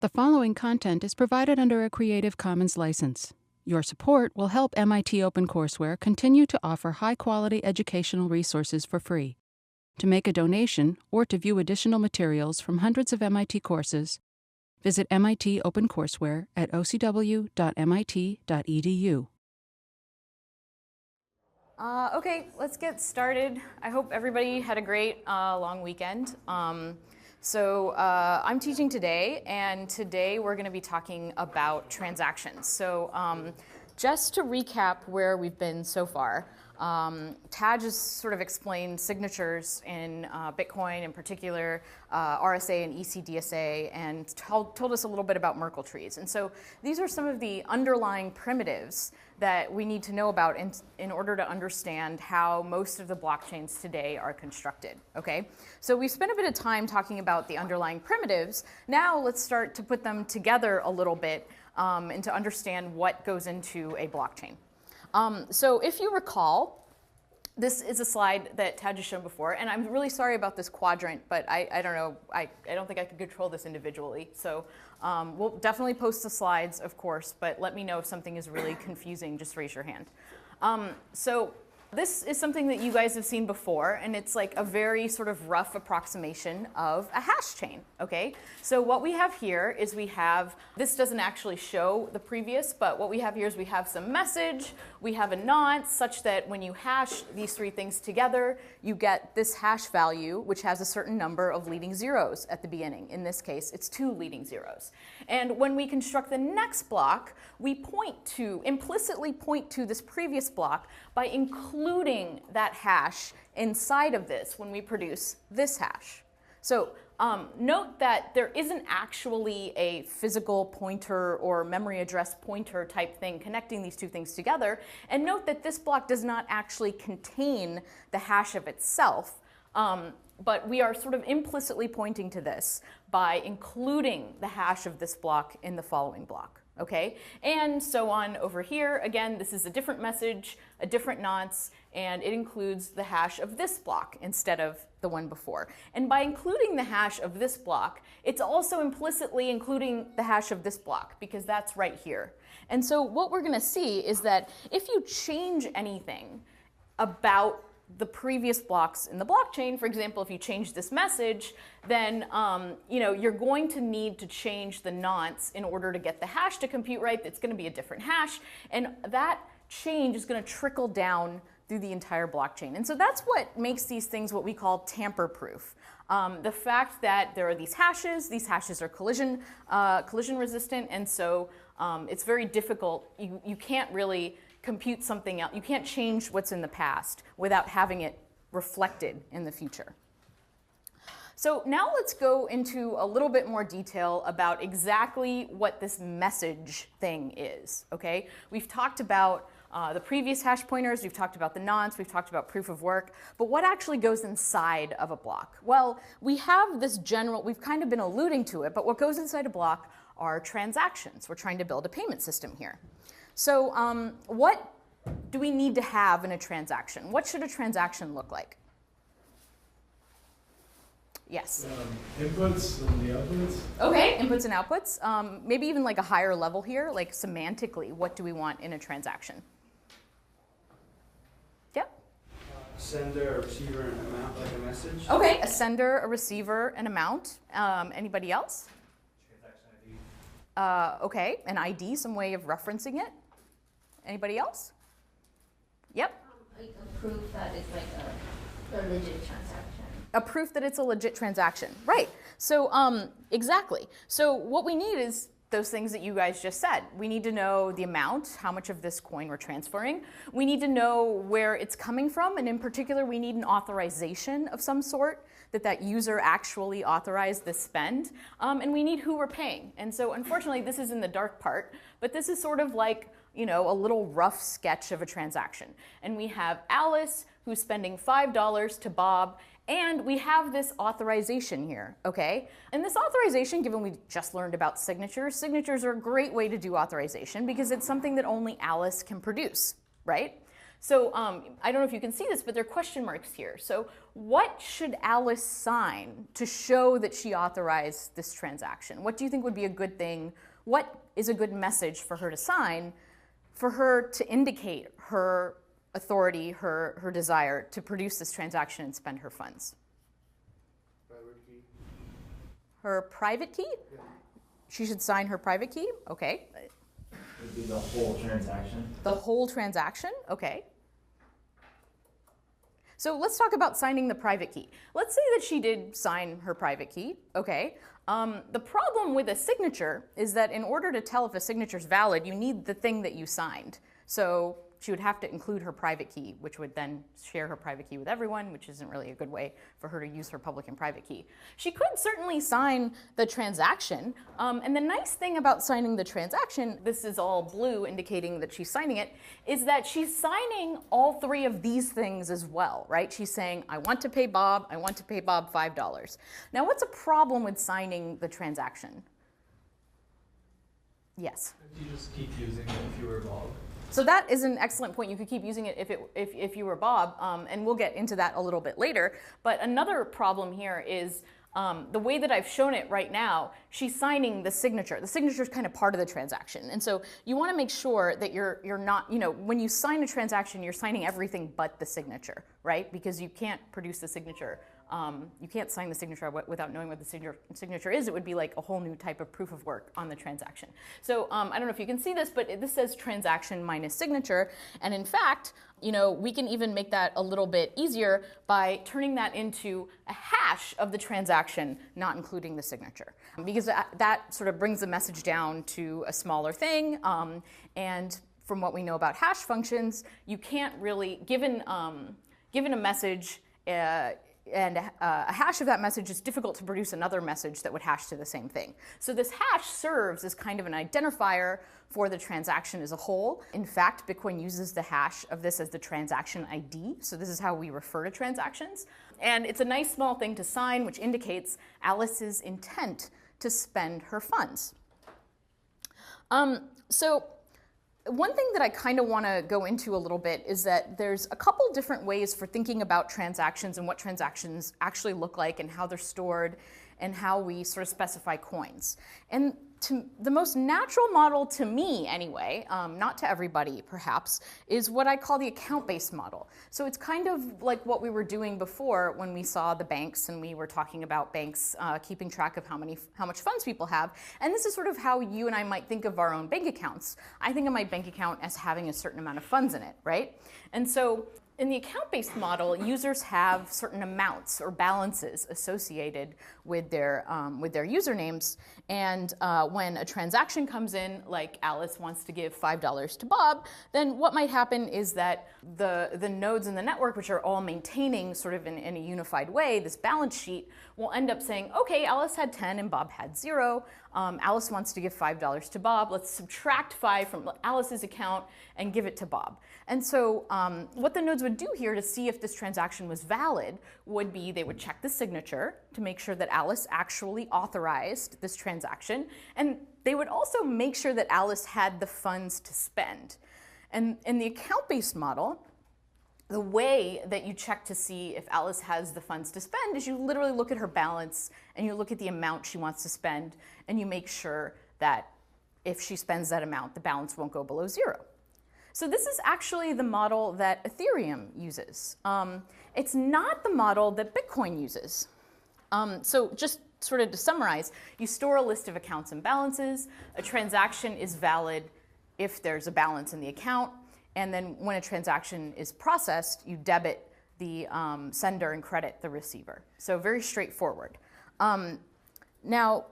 The following content is provided under a Creative Commons license. Your support will help MIT OpenCourseware continue to offer high-quality educational resources for free. To make a donation or to view additional materials from hundreds of MIT courses, visit MIT OpenCourseware at ocw.mit.edu. Okay, let's get started. I hope everybody had a great long weekend. I'm teaching today, and today we're going to be talking about transactions. Just to recap where we've been so far, Taj has sort of explained signatures in Bitcoin, in particular RSA and ECDSA, and told us a little bit about Merkle trees. And so these are some of the underlying primitives that we need to know about in order to understand how most of the blockchains today are constructed, okay? So we've spent a bit of time talking about the underlying primitives. Now let's start to put them together a little bit and to understand what goes into a blockchain. So if you recall, this is a slide that Tad has shown before, and I'm really sorry about this quadrant, but I don't know, I don't think I can control this individually. So we'll definitely post the slides, of course, but let me know if something is really confusing, just raise your hand. So this is something that you guys have seen before, and it's like a very sort of rough approximation of a hash chain, okay? So what we have here is this doesn't actually show the previous, but what we have here is we have some message, we have a nonce, such that when you hash these three things together, you get this hash value, which has a certain number of leading zeros at the beginning. In this case, it's 2 leading zeros. And when we construct the next block, we implicitly point to this previous block by including that hash inside of this when we produce this hash. So note that there isn't actually a physical pointer or memory address pointer type thing connecting these two things together. And note that this block does not actually contain the hash of itself, but we are sort of implicitly pointing to this by including the hash of this block in the following block. Okay, and so on over here. Again, this is a different message, a different nonce, and it includes the hash of this block instead of the one before. And by including the hash of this block, it's also implicitly including the hash of this block, because that's right here. And so what we're going to see is that if you change anything about the previous blocks in the blockchain, for example, if you change this message, then you're going to need to change the nonce in order to get the hash to compute right. It's going to be a different hash, and that change is going to trickle down through the entire blockchain. And so that's what makes these things what we call tamper-proof. The fact that there are these hashes are collision resistant, and so it's very difficult. You can't really compute something else. You can't change what's in the past without having it reflected in the future. So now let's go into a little bit more detail about exactly what this message thing is, okay? We've talked about the previous hash pointers, we've talked about the nonce, we've talked about proof of work, but what actually goes inside of a block? Well, we have this we've kind of been alluding to it, but what goes inside a block are transactions. We're trying to build a payment system here. So what do we need to have in a transaction? What should a transaction look like? Yes? Inputs and the outputs. Okay, inputs and outputs. Maybe even like a higher level here, like semantically, what do we want in a transaction? Yep? Sender, a receiver, an amount, like a message. Okay, a sender, a receiver, an amount. Anybody else? Transaction ID. Okay, an ID, some way of referencing it. Anybody else? Yep. Like a proof that it's like a legit transaction. A proof that it's a legit transaction. Right. So exactly. So what we need is those things that you guys just said. We need to know the amount, how much of this coin we're transferring. We need to know where it's coming from, and in particular, we need an authorization of some sort that user actually authorized this spend, and we need who we're paying. And so unfortunately, this is in the dark part, but this is sort of like a little rough sketch of a transaction. And we have Alice, who's spending $5 to Bob, and we have this authorization here, okay? And this authorization, given we just learned about signatures are a great way to do authorization because it's something that only Alice can produce, right? So I don't know if you can see this, but there are question marks here. So what should Alice sign to show that she authorized this transaction? What do you think would be a good thing? What is a good message for her to sign for her to indicate her authority, her desire to produce this transaction and spend her funds? Private key. Her private key? Yeah. She should sign her private key? Okay. It would be the whole transaction. The whole transaction? Okay. So let's talk about signing the private key. Let's say that she did sign her private key. Okay. The problem with a signature is that in order to tell if a signature is valid, you need the thing that you signed. So she would have to include her private key, which would then share her private key with everyone, which isn't really a good way for her to use her public and private key. She could certainly sign the transaction. And the nice thing about signing the transaction, this is all blue indicating that she's signing it, is that she's signing all three of these things as well, right? She's saying, I want to pay Bob $5. Now, what's a problem with signing the transaction? Yes? You just keep using it if you were Bob. So that is an excellent point. You could keep using it if you were Bob, and we'll get into that a little bit later. But another problem here is the way that I've shown it right now, she's signing the signature. The signature is kind of part of the transaction. And so you want to make sure that you're not, when you sign a transaction, you're signing everything but the signature, right? Because you can't produce the signature. You can't sign the signature without knowing what the signature is. It would be like a whole new type of proof of work on the transaction. So I don't know if you can see this, but this says transaction minus signature. And in fact, we can even make that a little bit easier by turning that into a hash of the transaction, not including the signature. Because that sort of brings the message down to a smaller thing. And from what we know about hash functions, you can't really, given a message, and a hash of that message is difficult to produce another message that would hash to the same thing. So this hash serves as kind of an identifier for the transaction as a whole. In fact, Bitcoin uses the hash of this as the transaction ID. So this is how we refer to transactions. And it's a nice small thing to sign, which indicates Alice's intent to spend her funds. So one thing that I kind of want to go into a little bit is that there's a couple different ways for thinking about transactions and what transactions actually look like and how they're stored and how we sort of specify coins. And the most natural model to me anyway, not to everybody perhaps, is what I call the account-based model. So it's kind of like what we were doing before when we saw the banks and we were talking about banks keeping track of how much funds people have. And this is sort of how you and I might think of our own bank accounts. I think of my bank account as having a certain amount of funds in it, right? And so in the account-based model, users have certain amounts or balances associated with their usernames. And when a transaction comes in, like Alice wants to give $5 to Bob, then what might happen is that the nodes in the network, which are all maintaining sort of in a unified way this balance sheet, will end up saying, okay, Alice had 10 and Bob had 0. Alice wants to give $5 to Bob. Let's subtract 5 from Alice's account and give it to Bob. And so what the nodes would do here to see if this transaction was valid would be they would check the signature to make sure that Alice actually authorized this transaction. And they would also make sure that Alice had the funds to spend. And in the account-based model, the way that you check to see if Alice has the funds to spend is you literally look at her balance and you look at the amount she wants to spend and you make sure that if she spends that amount, the balance won't go below 0. So this is actually the model that Ethereum uses. It's not the model that Bitcoin uses. So just sort of to summarize, you store a list of accounts and balances. A transaction is valid if there's a balance in the account. And then when a transaction is processed, you debit the sender and credit the receiver. So very straightforward. Now,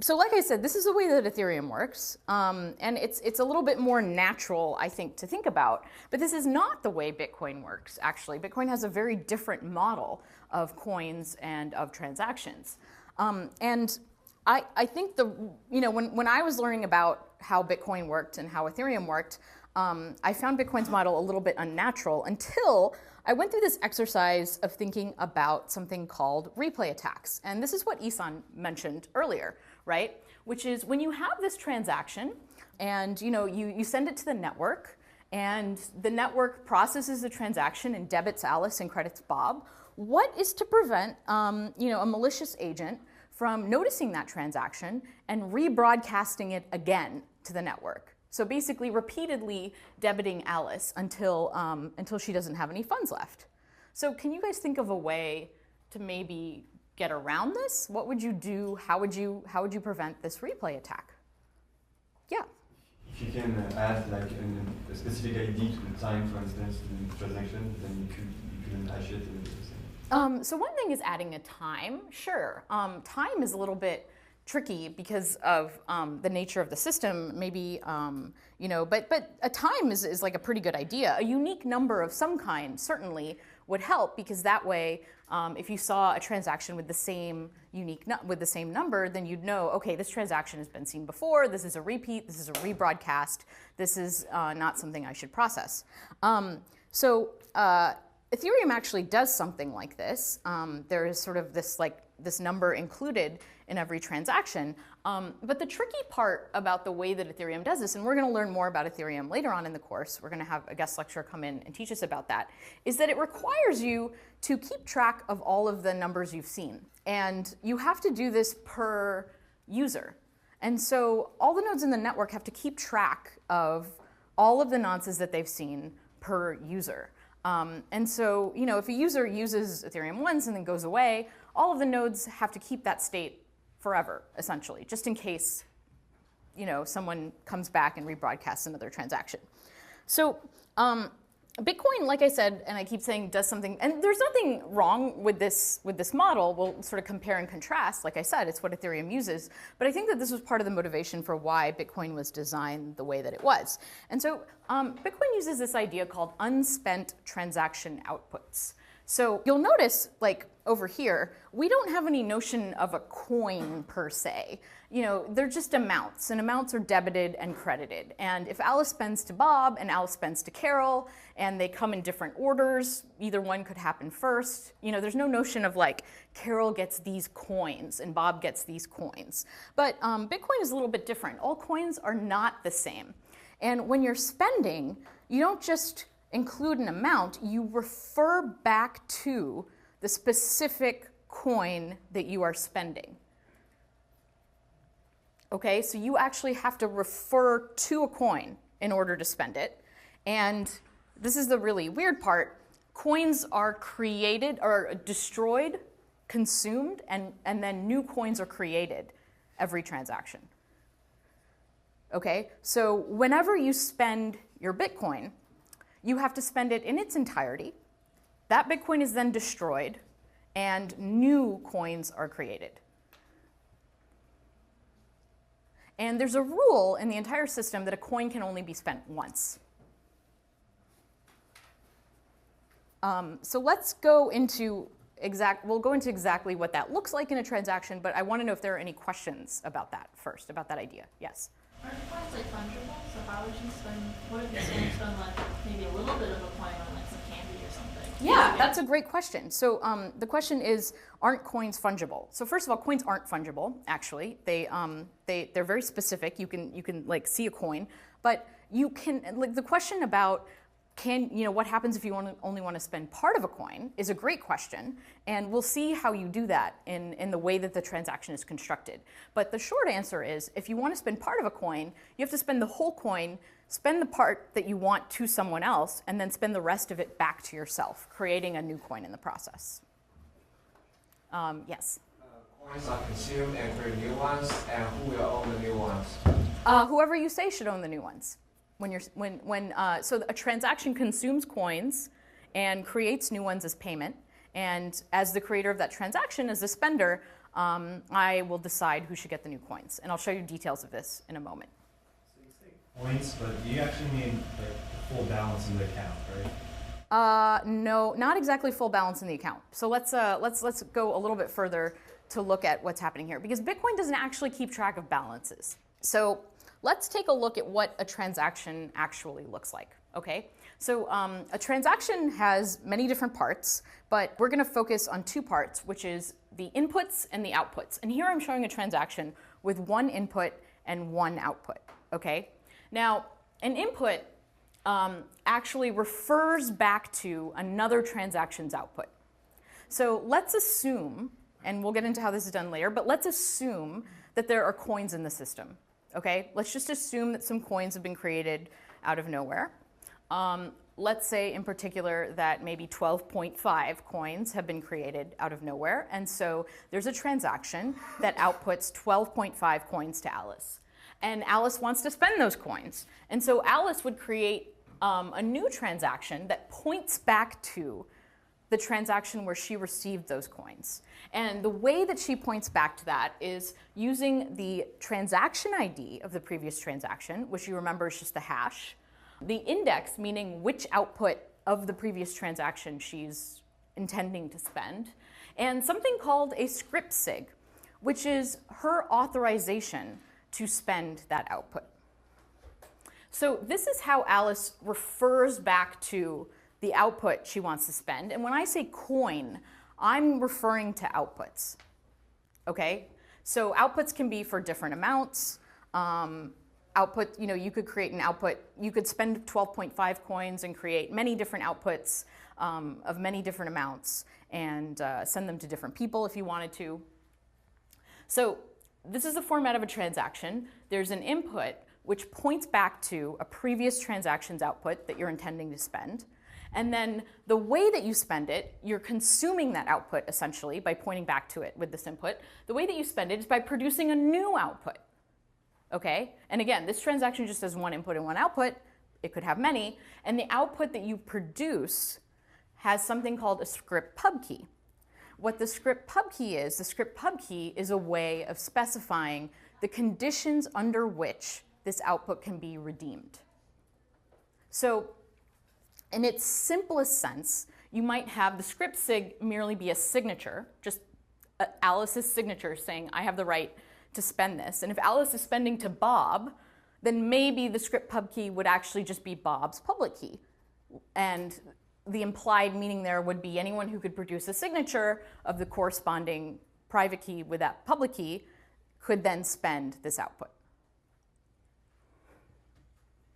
so like I said, this is the way that Ethereum works. And it's a little bit more natural, I think, to think about. But this is not the way Bitcoin works, actually. Bitcoin has a very different model of coins and of transactions. And I think when I was learning about how Bitcoin worked and how Ethereum worked, I found Bitcoin's model a little bit unnatural until I went through this exercise of thinking about something called replay attacks. And this is what Isan mentioned earlier, right? Which is when you have this transaction and you send it to the network and the network processes the transaction and debits Alice and credits Bob. what is to prevent a malicious agent from noticing that transaction and rebroadcasting it again to the network? So basically repeatedly debiting Alice until she doesn't have any funds left. So can you guys think of a way to maybe get around this? What would you do? How would you prevent this replay attack? Yeah. If you can add like a specific ID to the time, for instance, in the transaction, then you can hash it and do the same. So one thing is adding a time. Sure, time is a little bit tricky because of the nature of the system. Maybe but a time is like a pretty good idea. A unique number of some kind certainly would help, because that way, if you saw a transaction with the same with the same number, then you'd know, okay, this transaction has been seen before. This is a repeat. This is a rebroadcast. This is not something I should process. Ethereum actually does something like this. There is sort of this number included in every transaction. But the tricky part about the way that Ethereum does this, and we're going to learn more about Ethereum later on in the course, we're going to have a guest lecturer come in and teach us about that, is that it requires you to keep track of all of the numbers you've seen. And you have to do this per user. And so all the nodes in the network have to keep track of all of the nonces that they've seen per user. And so, if a user uses Ethereum once and then goes away, all of the nodes have to keep that state forever, essentially, just in case, someone comes back and rebroadcasts another transaction. So Bitcoin, like I said, and I keep saying, does something, and there's nothing wrong with this model. We'll sort of compare and contrast. Like I said, it's what Ethereum uses. But I think that this was part of the motivation for why Bitcoin was designed the way that it was. And so Bitcoin uses this idea called unspent transaction outputs. So you'll notice, like over here, we don't have any notion of a coin per se. They're just amounts, and amounts are debited and credited. And if Alice spends to Bob and Alice spends to Carol, and they come in different orders, either one could happen first. There's no notion of like Carol gets these coins and Bob gets these coins. But Bitcoin is a little bit different. All coins are not the same. And when you're spending, you don't just include an amount, you refer back to the specific coin that you are spending. Okay, so you actually have to refer to a coin in order to spend it. And this is the really weird part. Coins are created or destroyed, consumed, and then new coins are created every transaction. Okay, so whenever you spend your Bitcoin, you have to spend it in its entirety. That Bitcoin is then destroyed, and new coins are created. And there's a rule in the entire system that a coin can only be spent once. So let's go into we'll go into exactly what that looks like in a transaction, but I want to know if there are any questions about that first, about that idea. Yes? Aren't coins like fungible? So how would you spend, what if you spend like maybe a little bit of a coin on like some candy or something? Yeah, that's a great question. So the question is, aren't coins fungible? So first of all, coins aren't fungible, actually. They're very specific. You can like see a coin, but you can, like the question about what happens if you only want to spend part of a coin is a great question, and we'll see how you do that in the way that the transaction is constructed. But the short answer is, if you want to spend part of a coin, you have to spend the whole coin, spend the part that you want to someone else, and then spend the rest of it back to yourself, creating a new coin in the process. Yes? Coins are consumed and create new ones, and who will own the new ones? Whoever you say should own the new ones. So a transaction consumes coins and creates new ones as payment. And as the creator of that transaction, as the spender, I will decide who should get the new coins. And I'll show you details of this in a moment. So you say coins, but do you actually mean like the full balance in the account, right? No, not exactly full balance in the account. So let's go a little bit further to look at what's happening here, because Bitcoin doesn't actually keep track of balances. So let's take a look at what a transaction actually looks like, okay? So a transaction has many different parts, but we're gonna focus on two parts, which is the inputs and the outputs. And here I'm showing a transaction with one input and one output, okay? Now, an input actually refers back to another transaction's output. So let's assume, and we'll get into how this is done later, but let's assume that there are coins in the system, okay? Let's just assume that some coins have been created out of nowhere. Let's say in particular that maybe 12.5 coins have been created out of nowhere, and so there's a transaction that outputs 12.5 coins to Alice. And Alice wants to spend those coins. And so Alice would create a new transaction that points back to the transaction where she received those coins. And the way that she points back to that is using the transaction ID of the previous transaction, which you remember is just the hash, the index, meaning which output of the previous transaction she's intending to spend, and something called a script sig, which is her authorization to spend that output. So this is how Alice refers back to the output she wants to spend. And when I say coin, I'm referring to outputs, okay? So outputs can be for different amounts. Output, you could create an output. You could spend 12.5 coins and create many different outputs of many different amounts and send them to different people if you wanted to. So this is the format of a transaction. There's an input which points back to a previous transaction's output that you're intending to spend. And then the way that you spend it, you're consuming that output essentially by pointing back to it with this input. The way that you spend it is by producing a new output. Okay? And again, this transaction just has one input and one output. It could have many. And the output that you produce has something called a script pub key. What the script pub key is a way of specifying the conditions under which this output can be redeemed. So in its simplest sense, you might have the script sig merely be a signature, just Alice's signature saying, I have the right to spend this. And if Alice is spending to Bob, then maybe the script pub key would actually just be Bob's public key. And the implied meaning there would be anyone who could produce a signature of the corresponding private key with that public key could then spend this output.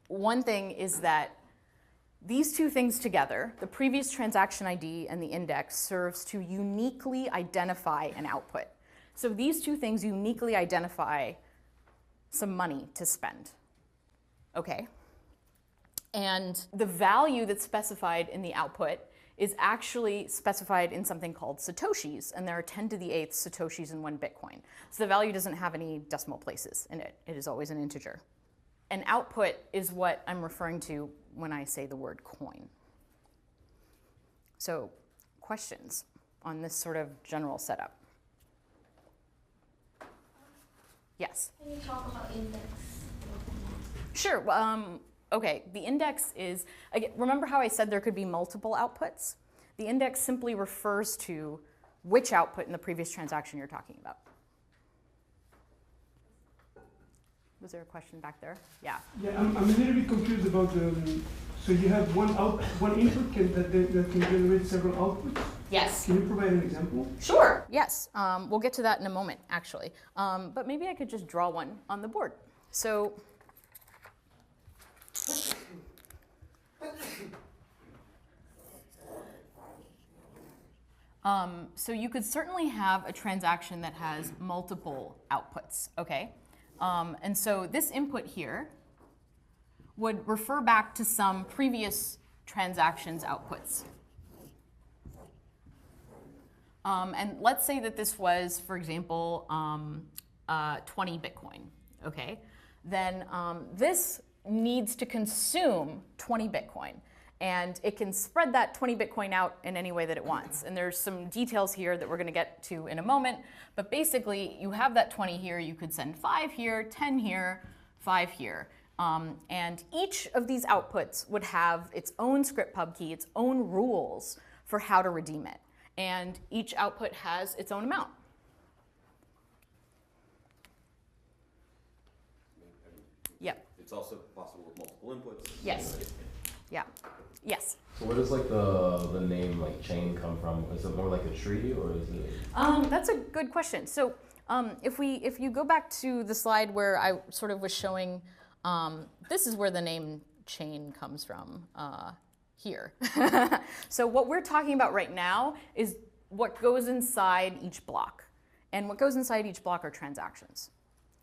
One thing is that these two things together, the previous transaction ID and the index, serves to uniquely identify an output. So these two things uniquely identify some money to spend, okay? And the value that's specified in the output is actually specified in something called satoshis, and there are 10 to the 8th satoshis in 1 Bitcoin. So the value doesn't have any decimal places in it. It is always an integer. An output is what I'm referring to when I say the word coin. So, questions on this sort of general setup? Yes? Can you talk about index? Sure. Okay, the index is, again, remember how I said there could be multiple outputs? The index simply refers to which output in the previous transaction you're talking about. Was there a question back there? Yeah. Yeah, I'm a little bit confused about so you have one input that can generate several outputs? Yes. Can you provide an example? Sure, yes. We'll get to that in a moment, actually. But maybe I could just draw one on the board. So, so you could certainly have a transaction that has multiple outputs, okay? And so this input here would refer back to some previous transactions' outputs. And let's say that this was, for example, 20 Bitcoin, okay? Then this needs to consume 20 Bitcoin. And it can spread that 20 Bitcoin out in any way that it wants. And there's some details here that we're going to get to in a moment. But basically, you have that 20 here. You could send 5 here, 10 here, 5 here. And each of these outputs would have its own script pub key, its own rules for how to redeem it. And each output has its own amount. Yep. It's also possible with multiple inputs. Yes. Yeah. Yes. So where does like the name like chain come from? Is it more like a tree or is it? That's a good question. So if you go back to the slide where I sort of was showing, this is where the name chain comes from here. So what we're talking about right now is what goes inside each block. And what goes inside each block are transactions.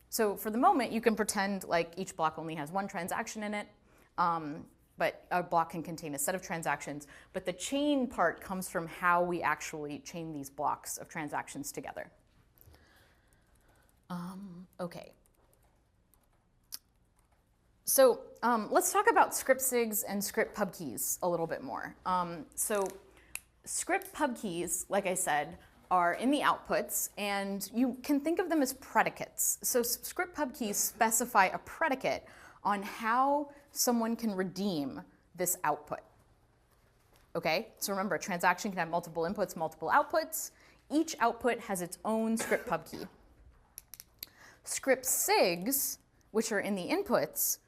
So for the moment, you can pretend like each block only has one transaction in it, but a block can contain a set of transactions. But the chain part comes from how we actually chain these blocks of transactions together. Okay. So let's talk about script SIGs and script pub keys a little bit more. So script pub keys, like I said, are in the outputs, and you can think of them as predicates. So script pub keys specify a predicate on how someone can redeem this output. Okay, so remember, a transaction can have multiple inputs, multiple outputs. Each output has its own script pub key. Script SIGs, which are in the inputs,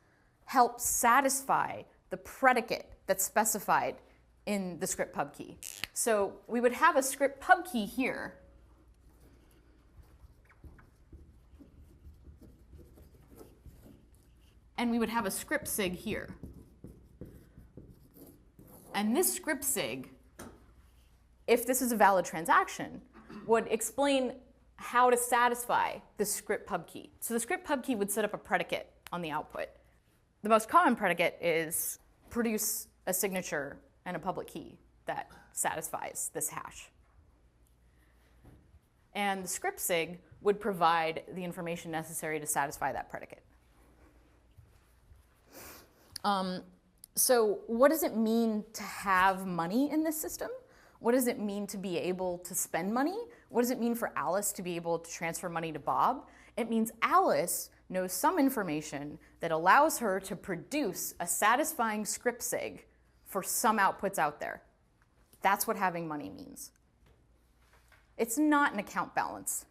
help satisfy the predicate that's specified in the script pub key. So we would have a script pub key here. And we would have a script SIG here. And this script SIG, if this is a valid transaction, would explain how to satisfy the script pub key. So the script pub key would set up a predicate on the output. The most common predicate is produce a signature and a public key that satisfies this hash. And the script SIG would provide the information necessary to satisfy that predicate. So what does it mean to have money in this system? What does it mean to be able to spend money? What does it mean for Alice to be able to transfer money to Bob? It means Alice knows some information that allows her to produce a satisfying script SIG for some outputs out there. That's what having money means. It's not an account balance.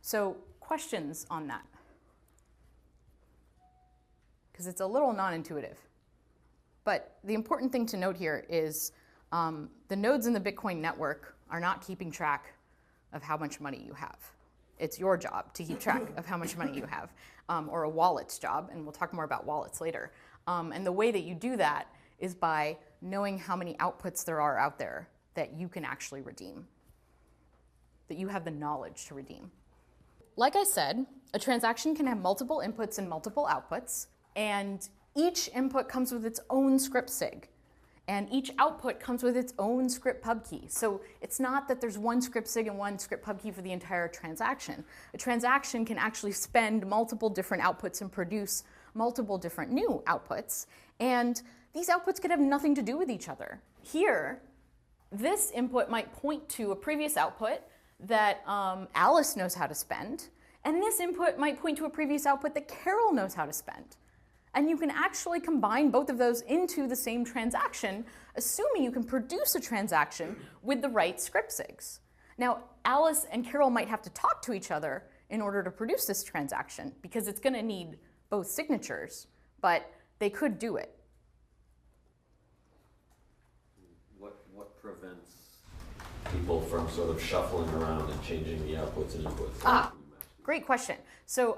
So questions on that? Because it's a little non-intuitive. But the important thing to note here is the nodes in the Bitcoin network are not keeping track of how much money you have. It's your job to keep track of how much money you have, or a wallet's job, and we'll talk more about wallets later. And the way that you do that is by knowing how many outputs there are out there that you can actually redeem, that you have the knowledge to redeem. Like I said, a transaction can have multiple inputs and multiple outputs, and each input comes with its own script SIG, and each output comes with its own script pub key. So it's not that there's one script SIG and one script pub key for the entire transaction. A transaction can actually spend multiple different outputs and produce multiple different new outputs, and these outputs could have nothing to do with each other. Here, this input might point to a previous output that Alice knows how to spend, and this input might point to a previous output that Carol knows how to spend. And you can actually combine both of those into the same transaction, assuming you can produce a transaction with the right script SIGs. Now, Alice and Carol might have to talk to each other in order to produce this transaction, because it's going to need both signatures, but they could do it. What prevents people from sort of shuffling around and changing the outputs and inputs? Great question. So,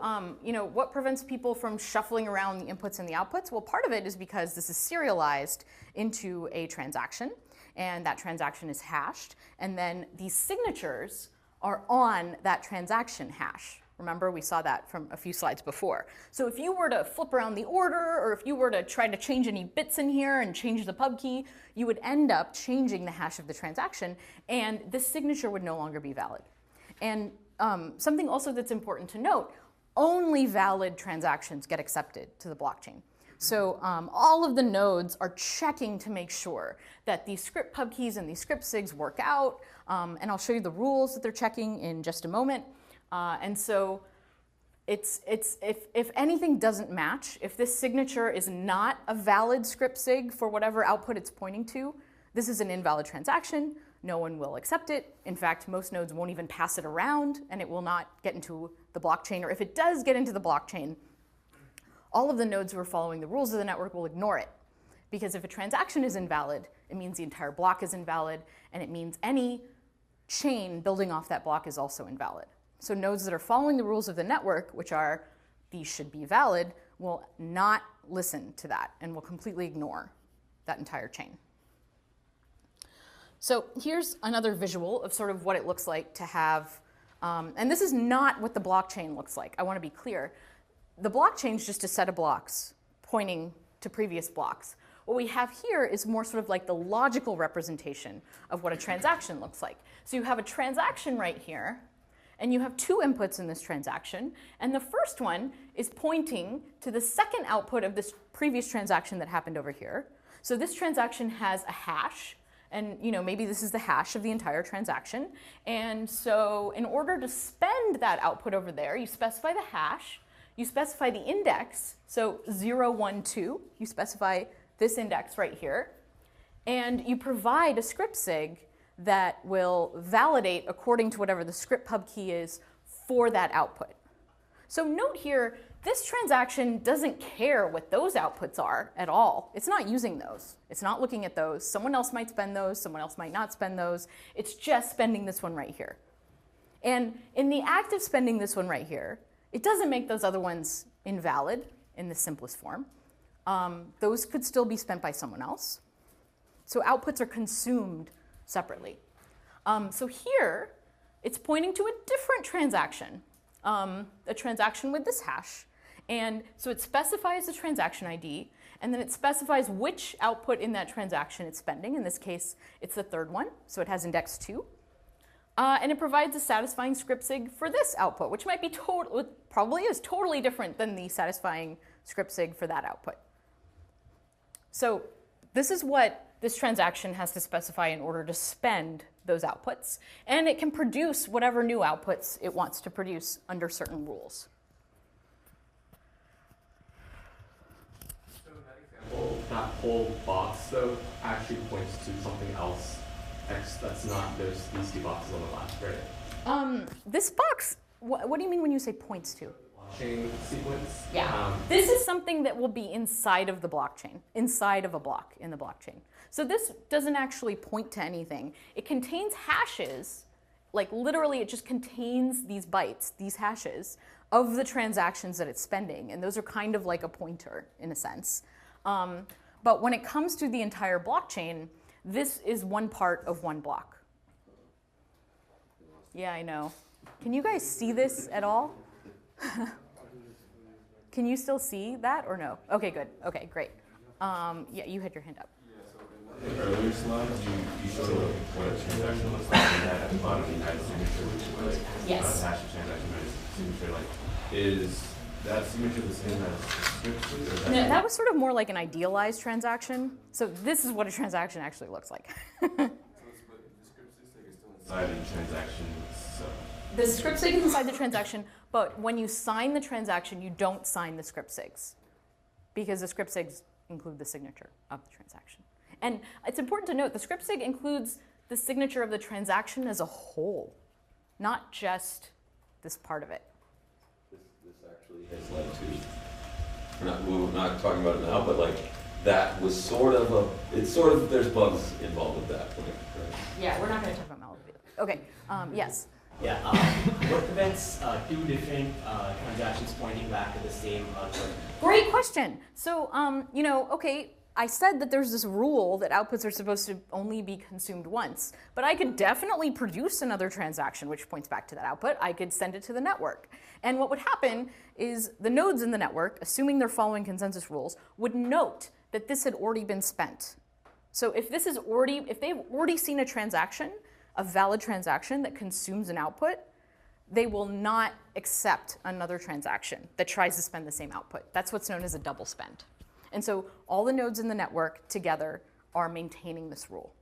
what prevents people from shuffling around the inputs and the outputs? Well, part of it is because this is serialized into a transaction, and that transaction is hashed, and then these signatures are on that transaction hash. Remember, we saw that from a few slides before. So if you were to flip around the order, or if you were to try to change any bits in here and change the pub key, you would end up changing the hash of the transaction, and this signature would no longer be valid. And something also that's important to note, only valid transactions get accepted to the blockchain. So all of the nodes are checking to make sure that these script pub keys and these script SIGs work out, and I'll show you the rules that they're checking in just a moment. And so if anything doesn't match, if this signature is not a valid script SIG for whatever output it's pointing to, this is an invalid transaction. No one will accept it. In fact, most nodes won't even pass it around, and it will not get into the blockchain. Or if it does get into the blockchain, all of the nodes who are following the rules of the network will ignore it. Because if a transaction is invalid, it means the entire block is invalid, and it means any chain building off that block is also invalid. So nodes that are following the rules of the network, which are these should be valid, will not listen to that and will completely ignore that entire chain. So here's another visual of sort of what it looks like to have, and this is not what the blockchain looks like. I want to be clear. The blockchain is just a set of blocks pointing to previous blocks. What we have here is more sort of like the logical representation of what a transaction looks like. So you have a transaction right here, and you have two inputs in this transaction, and the first one is pointing to the second output of this previous transaction that happened over here. So this transaction has a hash, and maybe this is the hash of the entire transaction. And so in order to spend that output over there, you specify the hash, you specify the index, so 0, 1, 2, you specify this index right here, and you provide a script sig that will validate according to whatever the script pub key is for that output. So note here, this transaction doesn't care what those outputs are at all. It's not using those. It's not looking at those. Someone else might spend those. Someone else might not spend those. It's just spending this one right here. And in the act of spending this one right here, it doesn't make those other ones invalid in the simplest form. Those could still be spent by someone else. So outputs are consumed separately. So here, it's pointing to a different transaction, a transaction with this hash. And so it specifies the transaction ID, and then it specifies which output in that transaction it's spending. In this case, it's the third one, so it has index 2. And it provides a satisfying script sig for this output, which might be probably is totally different than the satisfying script sig for that output. So this is what this transaction has to specify in order to spend those outputs. And it can produce whatever new outputs it wants to produce under certain rules. So in that example, that whole box, though, actually points to something else that's not these two boxes on the left, right? This box, what do you mean when you say points to? Blockchain sequence. Yeah. This is something that will be inside of the blockchain, inside of a block in the blockchain. So this doesn't actually point to anything. It contains hashes, like literally it just contains these bytes, these hashes, of the transactions that it's spending. And those are kind of like a pointer in a sense. But when it comes to the entire blockchain, this is one part of one block. Yeah, I know. Can you guys see this at all? Can you still see that or no? Okay, good. Okay, great. Yeah, you had your hand up. In earlier slides, you showed what a transaction looks like, and that at the bottom you had a signature, which is like yes. Hash of transaction signature. Like, is that signature the same as script sig, or no, that was sort of more like an idealized transaction. So this is what a transaction actually looks like. So the script sig is still inside the transaction. So the script sig is inside the transaction, but when you sign the transaction, you don't sign the script sigs because the script sigs include the signature of the transaction. And it's important to note the script sig includes the signature of the transaction as a whole, not just this part of it. This actually has led to, we're not talking about it now, but like that was sort of there's bugs involved with that. Right? Yeah, we're not going to talk about malleability. Okay, yes. Yeah, what prevents two different transactions pointing back to the same output? Great question. So, okay, I said that there's this rule that outputs are supposed to only be consumed once, but I could definitely produce another transaction which points back to that output. I could send it to the network. And what would happen is the nodes in the network, assuming they're following consensus rules, would note that this had already been spent. So if they've already seen a transaction, a valid transaction that consumes an output, they will not accept another transaction that tries to spend the same output. That's what's known as a double spend. And so all the nodes in the network together are maintaining this rule.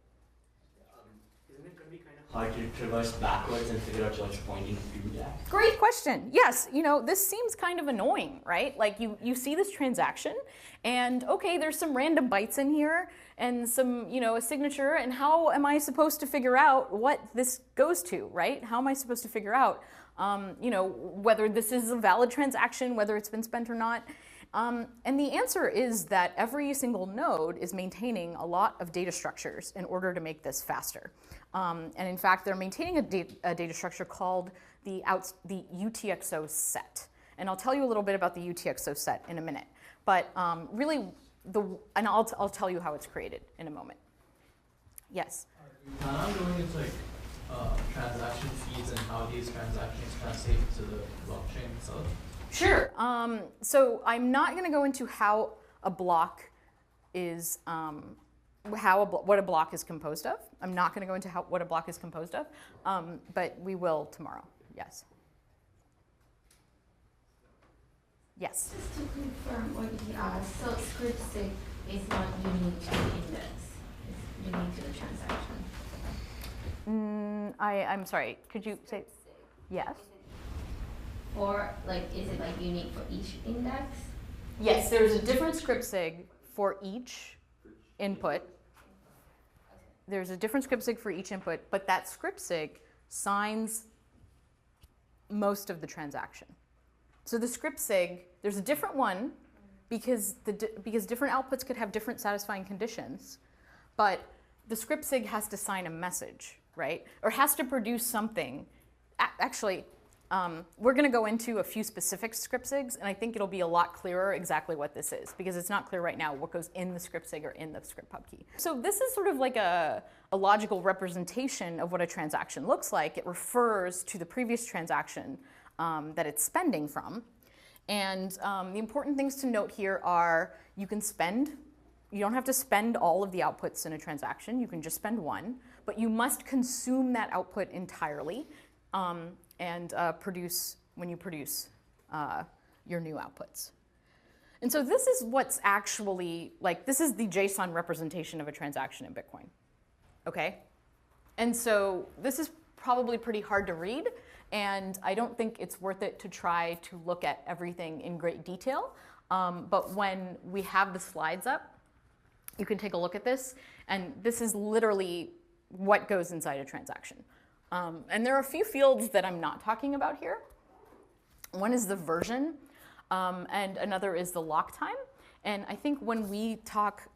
Isn't it going to be kind of hard to traverse backwards and figure out what's pointing to that? Great question. Yes, this seems kind of annoying, right? Like you see this transaction and okay, there's some random bytes in here and some, a signature, and how am I supposed to figure out what this goes to, right? How am I supposed to figure out, whether this is a valid transaction, whether it's been spent or not? And the answer is that every single node is maintaining a lot of data structures in order to make this faster. And in fact, they're maintaining a data structure called the UTXO set. And I'll tell you a little bit about the UTXO set in a minute. But really, I'll tell you how it's created in a moment. Yes? Plan on going into like transaction fees and how these transactions translate to the blockchain itself? Sure. So I'm not going to go into how a block is, what a block is composed of. I'm not going to go into what a block is composed of, but we will tomorrow. Yes. Yes. Just to confirm what he asked, so script sig is not unique to the index. It's unique to the transaction. I'm sorry. Could you say? Yes. Or like, is it like unique for each index? Yes. There's a different script sig for each input. There's a different script sig for each input, but that script sig signs most of the transaction. So the script sig, there's a different one because different outputs could have different satisfying conditions, but the script sig has to sign a message, right? Or has to produce something. Actually, we're going to go into a few specific script sigs, and I think it'll be a lot clearer exactly what this is, because it's not clear right now what goes in the script sig or in the script pub key. So this is sort of like a logical representation of what a transaction looks like. It refers to the previous transaction that it's spending from. And the important things to note here are you can spend. You don't have to spend all of the outputs in a transaction. You can just spend one, but you must consume that output entirely and produce when you produce your new outputs. And so this is what's actually, like, this is the JSON representation of a transaction in Bitcoin, okay? And so this is probably pretty hard to read, and I don't think it's worth it to try to look at everything in great detail. But when we have the slides up, you can take a look at this, and this is literally what goes inside a transaction. And there are a few fields that I'm not talking about here. One is the version, and another is the lock time. And I think when we talk,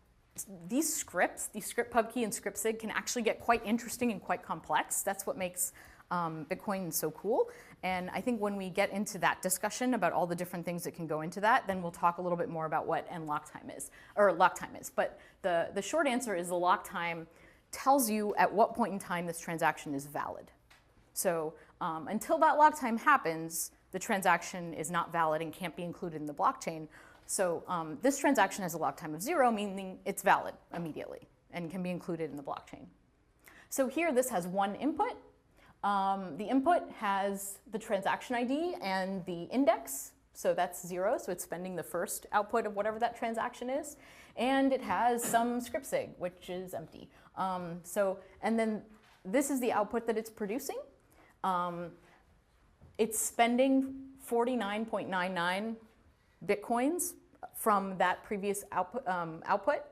these scripts, the script pub key and script sig can actually get quite interesting and quite complex. That's what makes Bitcoin so cool. And I think when we get into that discussion about all the different things that can go into that, then we'll talk a little bit more about what lock time is. But the short answer is the lock time tells you at what point in time this transaction is valid. So until that lock time happens, the transaction is not valid and can't be included in the blockchain. So this transaction has a lock time of 0, meaning it's valid immediately and can be included in the blockchain. So here this has one input. The input has the transaction ID and the index. So that's 0, so it's spending the first output of whatever that transaction is. And it has some script sig, which is empty. And then this is the output that it's producing. It's spending 49.99 Bitcoins from that previous output,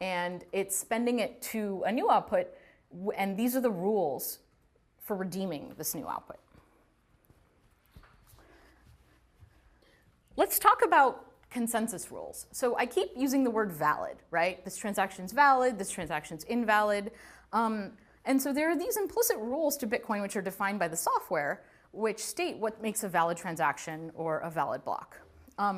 and it's spending it to a new output, and these are the rules for redeeming this new output. Let's talk about consensus rules. So I keep using the word valid, right? This transaction's valid, this transaction's invalid. And so there are these implicit rules to Bitcoin which are defined by the software, which state what makes a valid transaction or a valid block.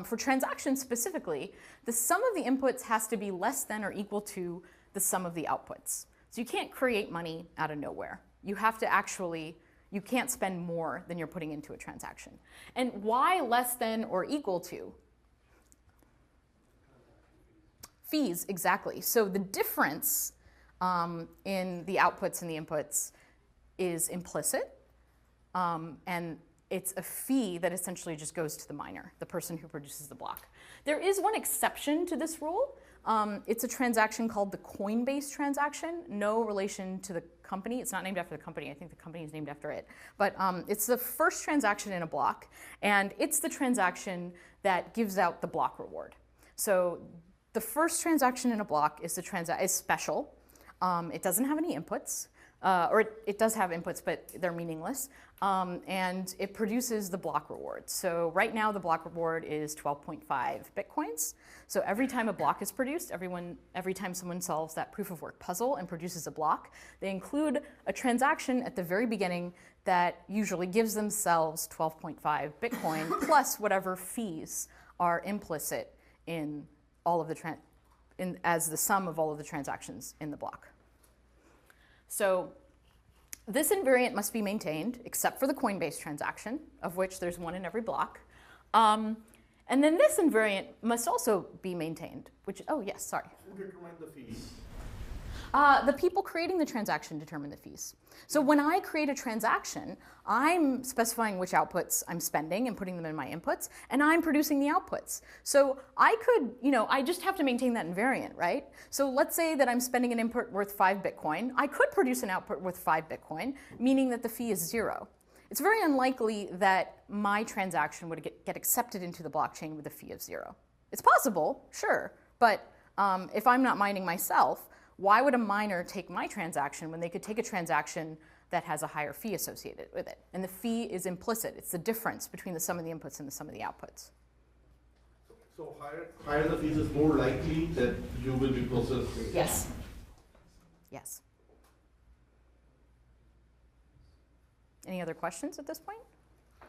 For transactions specifically, the sum of the inputs has to be less than or equal to the sum of the outputs. So you can't create money out of nowhere. You have to actually, you can't spend more than you're putting into a transaction. And why less than or equal to? Fees, exactly. So the difference in the outputs and the inputs is implicit, and it's a fee that essentially just goes to the miner, the person who produces the block. There is one exception to this rule. It's a transaction called the Coinbase transaction, no relation to the company. It's not named after the company. I think the company is named after it. But it's the first transaction in a block, and it's the transaction that gives out the block reward. So the first transaction in a block is special. It doesn't have any inputs, or it does have inputs, but they're meaningless. And it produces the block reward. So right now the block reward is 12.5 Bitcoins. So every time a block is produced, every time someone solves that proof of work puzzle and produces a block, they include a transaction at the very beginning that usually gives themselves 12.5 Bitcoin plus whatever fees are implicit in all of the as the sum of all of the transactions in the block. So this invariant must be maintained, except for the Coinbase transaction, of which there's one in every block. And then this invariant must also be maintained, which, oh yes, sorry. Who determines the fees? The people creating the transaction determine the fees. So when I create a transaction, I'm specifying which outputs I'm spending and putting them in my inputs, and I'm producing the outputs. So I could, I just have to maintain that invariant, right? So let's say that I'm spending an input worth 5 Bitcoin. I could produce an output worth 5 Bitcoin, meaning that the fee is 0. It's very unlikely that my transaction would get accepted into the blockchain with a fee of 0. It's possible, sure, but if I'm not mining myself, why would a miner take my transaction when they could take a transaction that has a higher fee associated with it? And the fee is implicit. It's the difference between the sum of the inputs and the sum of the outputs. So higher the fees is more likely that you will be processed. Yes. Yes. Any other questions at this point? The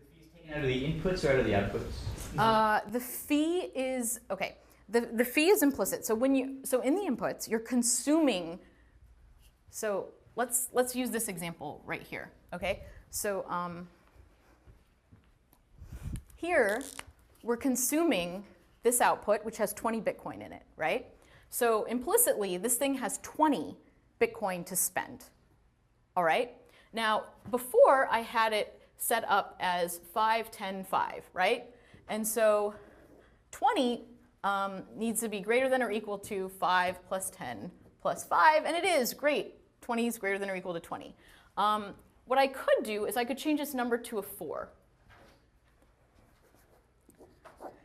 fee is taken out of the inputs or out of the outputs? The fee is, okay. The fee is implicit. So in the inputs, you're consuming. So let's use this example right here. Okay. So here we're consuming this output, which has 20 Bitcoin in it, right? So implicitly, this thing has 20 Bitcoin to spend. All right. Now before I had it set up as 5, 10, 5, right? And so 20 needs to be greater than or equal to 5 plus 10 plus 5, and it is, great. 20 is greater than or equal to 20. What I could do is I could change this number to a 4.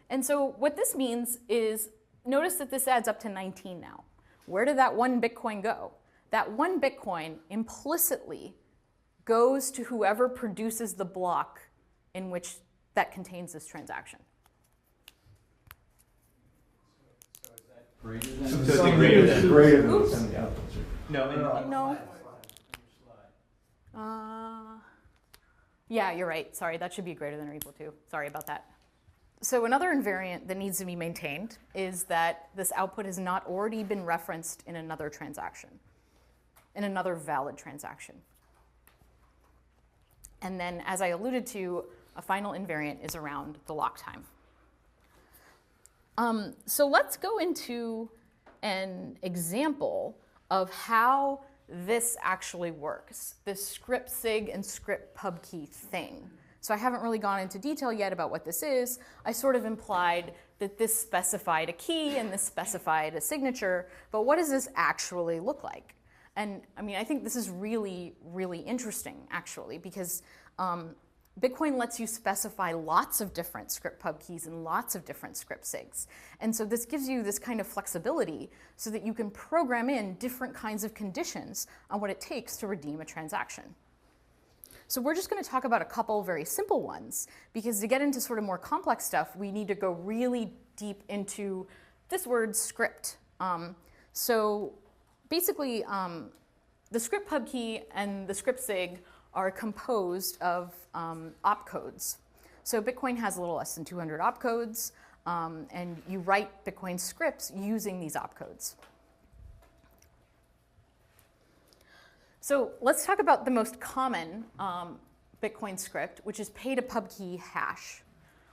And so what this means is, notice that this adds up to 19 now. Where did that 1 Bitcoin go? That 1 Bitcoin implicitly goes to whoever produces the block in which that contains this transaction. Greater than? So it's greater than Oops. some of the outputs. No. Yeah, you're right. Sorry, that should be greater than or equal to. Sorry about that. So another invariant that needs to be maintained is that this output has not already been referenced in another transaction, in another valid transaction. And then, as I alluded to, a final invariant is around the lock time. So let's go into an example of how this actually works, this script sig and script pub key thing. So I haven't really gone into detail yet about what this is. I sort of implied that this specified a key and this specified a signature, but what does this actually look like? And I mean, I think this is really, really interesting, actually, because Bitcoin lets you specify lots of different script pub keys and lots of different script sigs. And so this gives you this kind of flexibility so that you can program in different kinds of conditions on what it takes to redeem a transaction. So we're just going to talk about a couple very simple ones, because to get into sort of more complex stuff, we need to go really deep into this word script. So basically, the script pub key and the script sig are composed of opcodes. So Bitcoin has a little less than 200 opcodes, and you write Bitcoin scripts using these opcodes. So let's talk about the most common Bitcoin script, which is pay to pub key hash.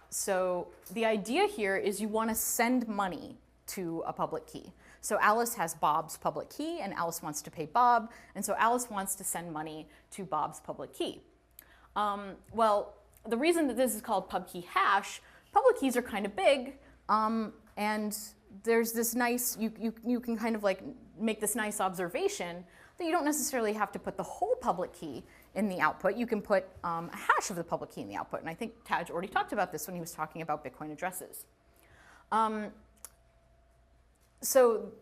So the idea here is you want to send money to a public key. So Alice has Bob's public key, and Alice wants to pay Bob, and so Alice wants to send money to Bob's public key. Well, the reason that this is called pub key hash, public keys are kind of big, and there's this nice, you can kind of like make this nice observation that you don't necessarily have to put the whole public key in the output. You can put a hash of the public key in the output, and I think Taj already talked about this when he was talking about Bitcoin addresses. So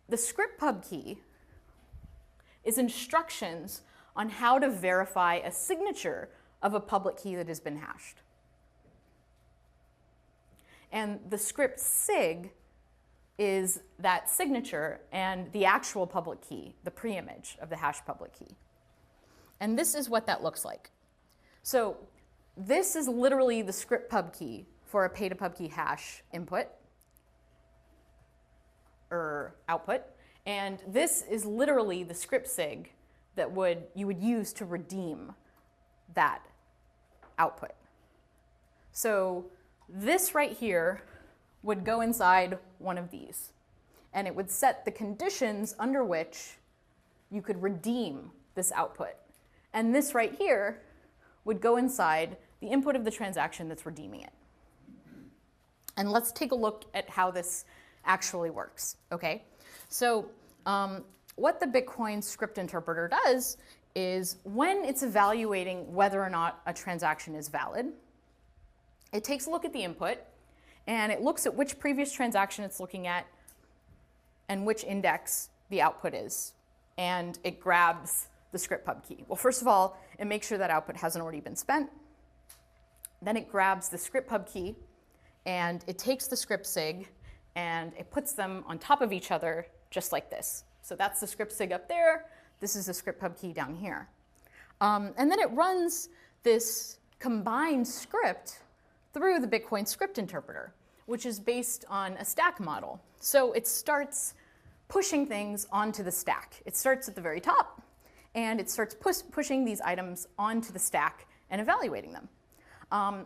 the script pub key is instructions on how to verify a signature of a public key that has been hashed. And the script sig is that signature and the actual public key, the preimage of the hash public key. And this is what that looks like. So this is literally the script pub key for a pay to pub key hash input or output. And this is literally the script sig that you would use to redeem that output. So this right here would go inside one of these, and it would set the conditions under which you could redeem this output. And this right here would go inside the input of the transaction that's redeeming it. And let's take a look at how this actually works, okay? So what the Bitcoin script interpreter does is when it's evaluating whether or not a transaction is valid, it takes a look at the input, and it looks at which previous transaction it's looking at and which index the output is. And it grabs the script pub key. Well, first of all, it makes sure that output hasn't already been spent. Then it grabs the script pub key, and it takes the script sig, and it puts them on top of each other just like this. So that's the script sig up there. This is the script pub key down here. And then it runs this combined script through the Bitcoin script interpreter, which is based on a stack model. So it starts pushing things onto the stack. It starts at the very top, and it starts pushing these items onto the stack and evaluating them.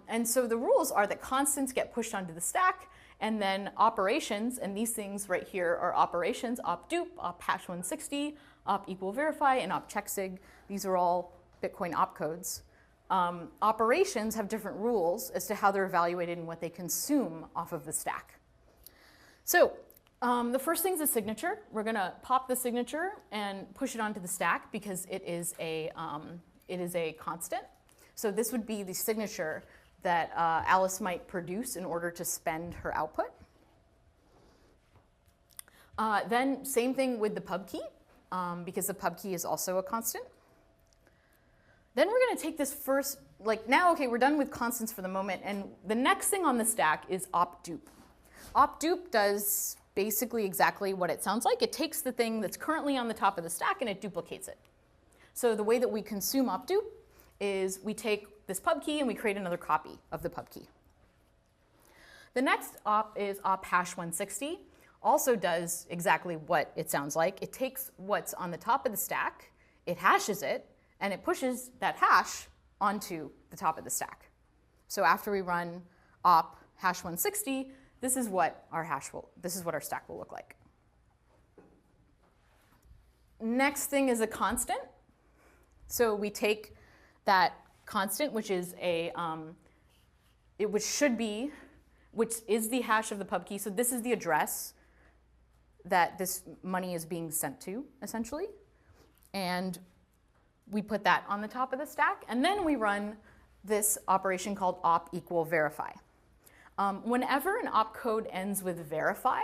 And so the rules are that constants get pushed onto the stack, and then operations, and these things right here are operations, op dupe, op hash 160, op equal verify, and op check sig. These are all Bitcoin opcodes. Operations have different rules as to how they're evaluated and what they consume off of the stack. So the first thing is a signature. We're going to pop the signature and push it onto the stack because it is a constant. So this would be the signature that Alice might produce in order to spend her output. Then same thing with the pub key, because the pub key is also a constant. Then we're going to take this first, now, okay, we're done with constants for the moment, and the next thing on the stack is op dupe. Op dupe does basically exactly what it sounds like. It takes the thing that's currently on the top of the stack and it duplicates it. So the way that we consume op dupe is we take this pub key and we create another copy of the pub key. The next op is op hash 160. Also does exactly what it sounds like. It takes what's on the top of the stack, it hashes it, and it pushes that hash onto the top of the stack. So after we run op hash 160, this is what our stack will look like. Next thing is a constant. So we take that constant, which is which is the hash of the pub key. So this is the address that this money is being sent to, essentially. And we put that on the top of the stack, and then we run this operation called op equal verify. Whenever an opcode ends with verify,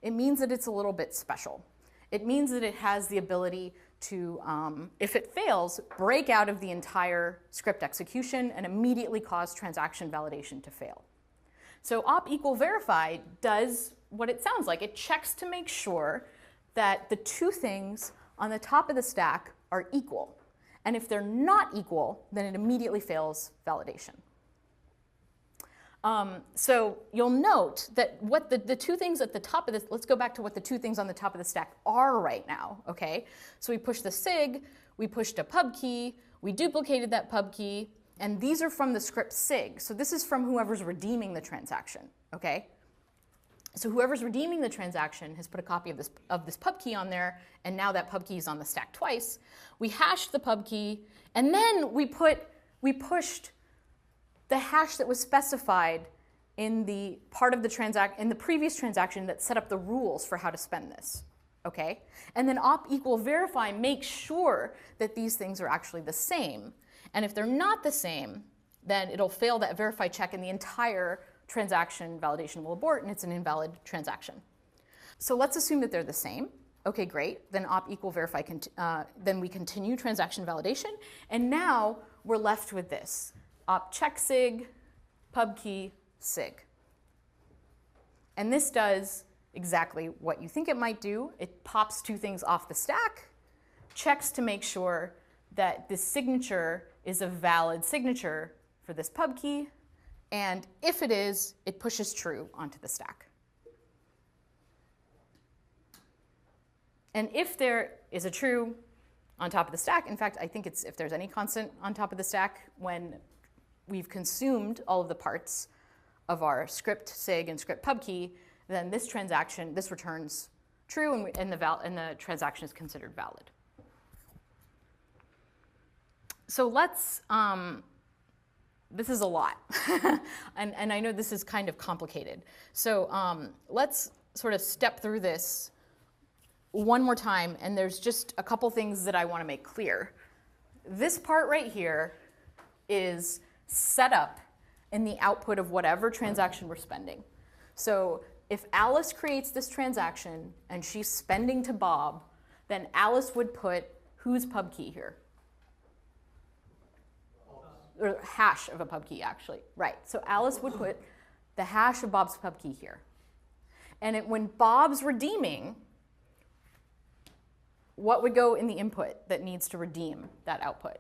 it means that it's a little bit special. It means that it has the ability to, if it fails, break out of the entire script execution and immediately cause transaction validation to fail. So op equal verify does what it sounds like. It checks to make sure that the two things on the top of the stack are equal. And if they're not equal, then it immediately fails validation. So you'll note that what the two things at the top of this, let's go back to what the two things on the top of the stack are right now, okay? So we pushed the sig, we pushed a pub key, we duplicated that pub key, and these are from the script sig. So this is from whoever's redeeming the transaction, okay? So whoever's redeeming the transaction has put a copy of this pub key on there, and now that pub key is on the stack twice. We hashed the pub key, and then we pushed the hash that was specified in the part of the previous transaction that set up the rules for how to spend this, okay? And then op equal verify makes sure that these things are actually the same. And if they're not the same, then it'll fail that verify check and the entire transaction validation will abort and it's an invalid transaction. So let's assume that they're the same. Okay, great. Then op equal verify, then we continue transaction validation. And now we're left with this. Op check sig, pub key, sig. And this does exactly what you think it might do. It pops two things off the stack, checks to make sure that this signature is a valid signature for this pub key, and if it is, it pushes true onto the stack. And if there is a true on top of the stack, in fact, I think it's if there's any constant on top of the stack when we've consumed all of the parts of our script sig and script pub key, then this transaction, this returns true and the transaction is considered valid. So let's, this is a lot, and I know this is kind of complicated. So let's sort of step through this one more time, and there's just a couple things that I want to make clear. This part right here is set up in the output of whatever transaction we're spending. So if Alice creates this transaction and she's spending to Bob, then Alice would put whose pub key here? Or hash of a pub key, actually. Right. So Alice would put the hash of Bob's pub key here. And when Bob's redeeming, what would go in the input that needs to redeem that output?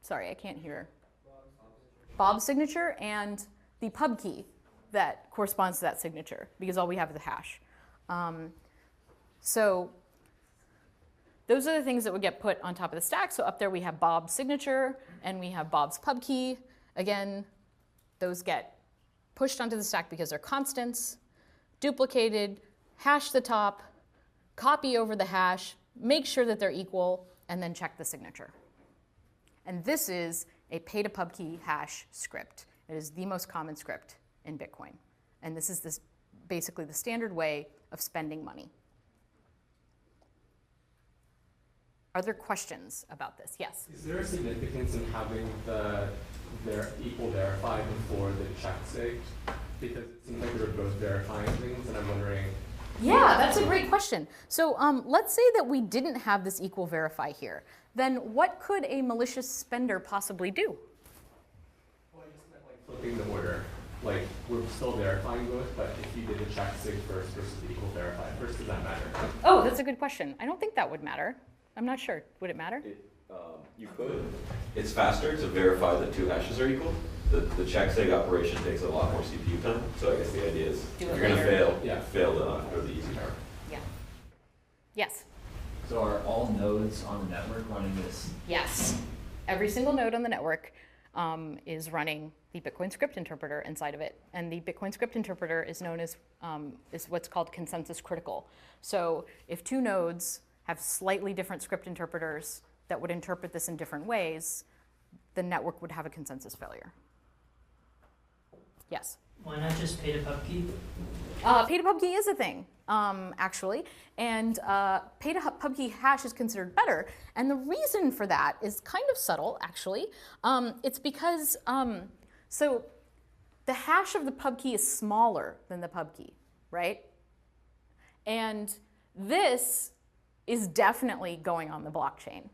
Sorry, I can't hear. Bob's signature and the pub key that corresponds to that signature, because all we have is the hash. So those are the things that would get put on top of the stack. So up there we have Bob's signature and we have Bob's pub key. Again, those get pushed onto the stack because they're constants, duplicated, hash the top, copy over the hash, make sure that they're equal, and then check the signature. And this is a pay-to-pubkey hash script. It is the most common script in Bitcoin. And this is basically the standard way of spending money. Are there questions about this? Yes? Is there a significance in having the equal verify before the check sig? Because it seems like they're both verifying things, and I'm wondering. Yeah, that's a great question. So let's say that we didn't have this equal verify here. Then what could a malicious spender possibly do? Well, I just meant like flipping the order. Like, we're still verifying both, but if you did the check sig first versus the equal verify first, does that matter? Oh, that's a good question. I don't think that would matter. I'm not sure. Would it matter? You could. It's faster to verify that two hashes are equal. The check sig operation takes a lot more CPU time. So I guess the idea is if you're going to fail, fail to not go the easy part. Yeah. Yes? So are all nodes on the network running this? Yes. Every single node on the network is running the Bitcoin script interpreter inside of it. And the Bitcoin script interpreter is known as is what's called consensus critical. So if two nodes have slightly different script interpreters that would interpret this in different ways, the network would have a consensus failure. Yes? Why not just pay to pubkey? Pay to pubkey is a thing, actually. And pay to pubkey hash is considered better. And the reason for that is kind of subtle, actually. It's because, so the hash of the pub key is smaller than the pub key, right? And this is definitely going on the blockchain.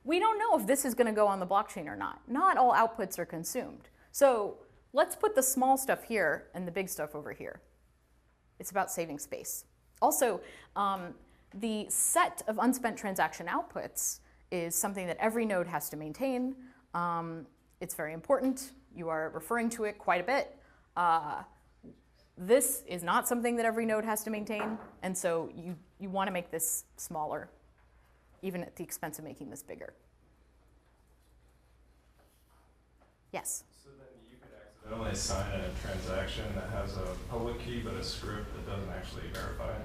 We don't know if this is going to go on the blockchain or not. Not all outputs are consumed. So let's put the small stuff here and the big stuff over here. It's about saving space. Also, the set of unspent transaction outputs is something that every node has to maintain. It's very important. You are referring to it quite a bit. This is not something that every node has to maintain, and so you want to make this smaller, even at the expense of making this bigger. Yes? So then you could accidentally sign a transaction that has a public key but a script that doesn't actually verify it?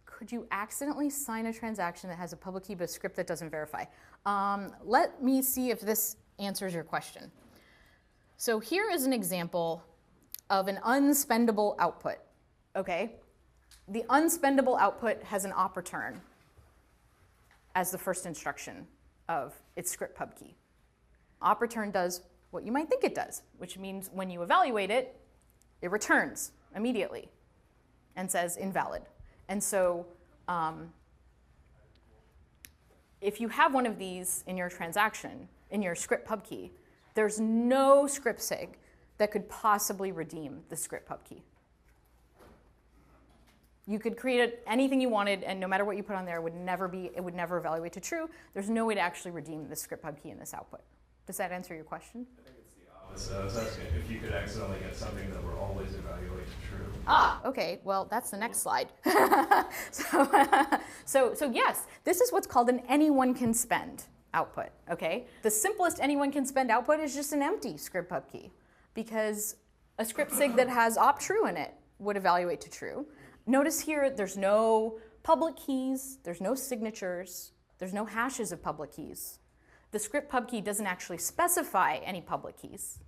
Could you accidentally sign a transaction that has a public key but a script that doesn't verify? Let me see if this answers your question. So here is an example of an unspendable output, okay? The unspendable output has an op return as the first instruction of its script pub key. Op return does what you might think it does, which means when you evaluate it, it returns immediately and says invalid. And so if you have one of these in your transaction, in your script pub key, there's no script sig that could possibly redeem the script pub key. You could create anything you wanted, and no matter what you put on there, it would never evaluate to true. There's no way to actually redeem the script pub key in this output. Does that answer your question? I think it's the opposite. I was asking if you could accidentally get something that would always evaluate to true. Ah, okay, well, that's the next slide. So yes, this is what's called an anyone can spend output, okay? The simplest anyone can spend output is just an empty script pub key, because a script sig that has op true in it would evaluate to true. Notice here there's no public keys, there's no signatures, there's no hashes of public keys. The script pub key doesn't actually specify any public keys.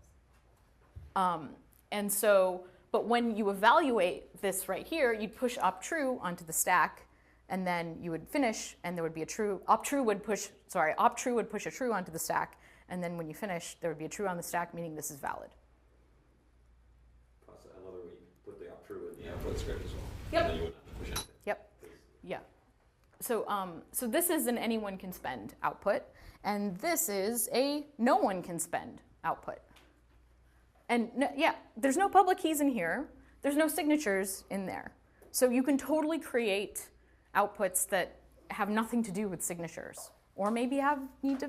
And so, but when you evaluate this right here, you'd push op true onto the stack, and then you would finish, and there would be a true. Op true would push a true onto the stack, and then when you finish, there would be a true on the stack, meaning this is valid. Another way you put the op true in the output script as well. Yep. And then you wouldn't have to push anything. Yep. Yeah. So this is an anyone can spend output, and this is a no one can spend output. And yeah, there's no public keys in here. There's no signatures in there. So you can totally create outputs that have nothing to do with signatures, or maybe need to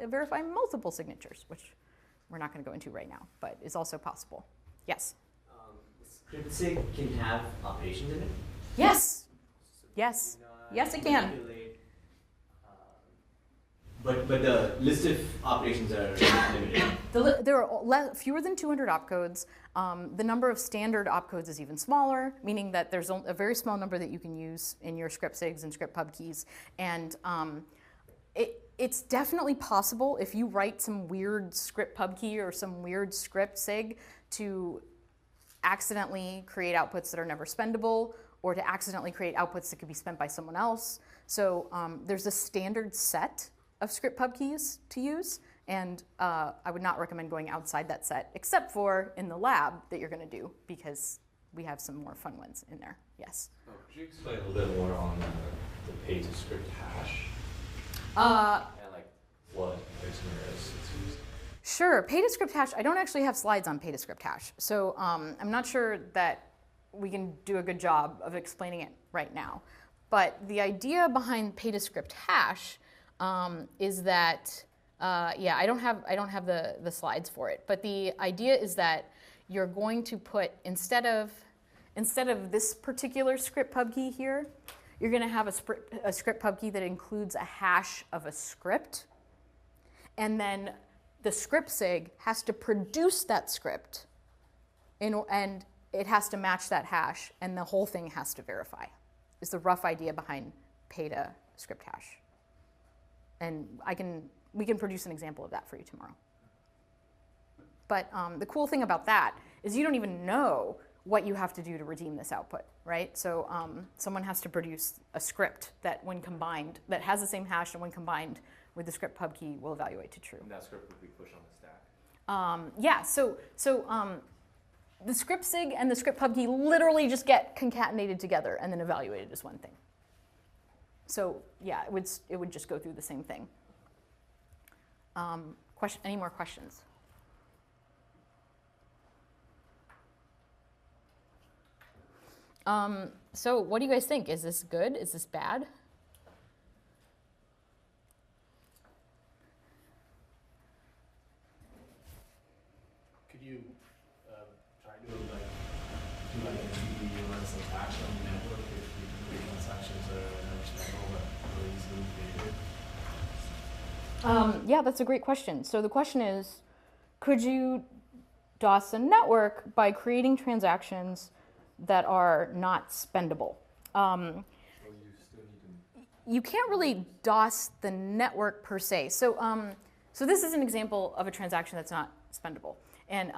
verify multiple signatures, which we're not going to go into right now, but is also possible. Yes? Script sig can have operations in it? Yes. Yes. Yes, it can. But the list of operations are limited. There are fewer than 200 opcodes. The number of standard opcodes is even smaller, meaning that there's a very small number that you can use in your script sigs and script pub keys. And it's definitely possible if you write some weird script pub key or some weird script sig to accidentally create outputs that are never spendable, or to accidentally create outputs that could be spent by someone else. So there's a standard set of script pub keys to use, and I would not recommend going outside that set, except for in the lab that you're going to do, because we have some more fun ones in there. Yes? Could you explain a little bit more on the pay-to-script hash? And like what scenarios it's used? Sure. Pay-to-script hash, I don't actually have slides on pay-to-script hash, so I'm not sure that we can do a good job of explaining it right now. But the idea behind pay-to-script hash is that, yeah, I don't have the slides for it, but the idea is that you're going to put, instead of this particular script pub key here, you're going to have a script pub key that includes a hash of a script, and then the script sig has to produce that script, and it has to match that hash, and the whole thing has to verify, is the rough idea behind pay-to-script hash. And we can produce an example of that for you tomorrow. But the cool thing about that is you don't even know what you have to do to redeem this output, right? So someone has to produce a script that, when combined, that has the same hash, and when combined with the script pub key, will evaluate to true. And that script would be pushed on the stack. Yeah. So the script sig and the script pub key literally just get concatenated together and then evaluated as one thing. So yeah, it would just go through the same thing. Any more questions? So what do you guys think? Is this good? Is this bad? Could you try to do like a GPU-less attack on the network if the transactions are understandable but really easily created? Yeah, that's a great question. So the question is, could you DOS a network by creating transactions that are not spendable? You can't really DOS the network per se. So, so this is an example of a transaction that's not spendable. And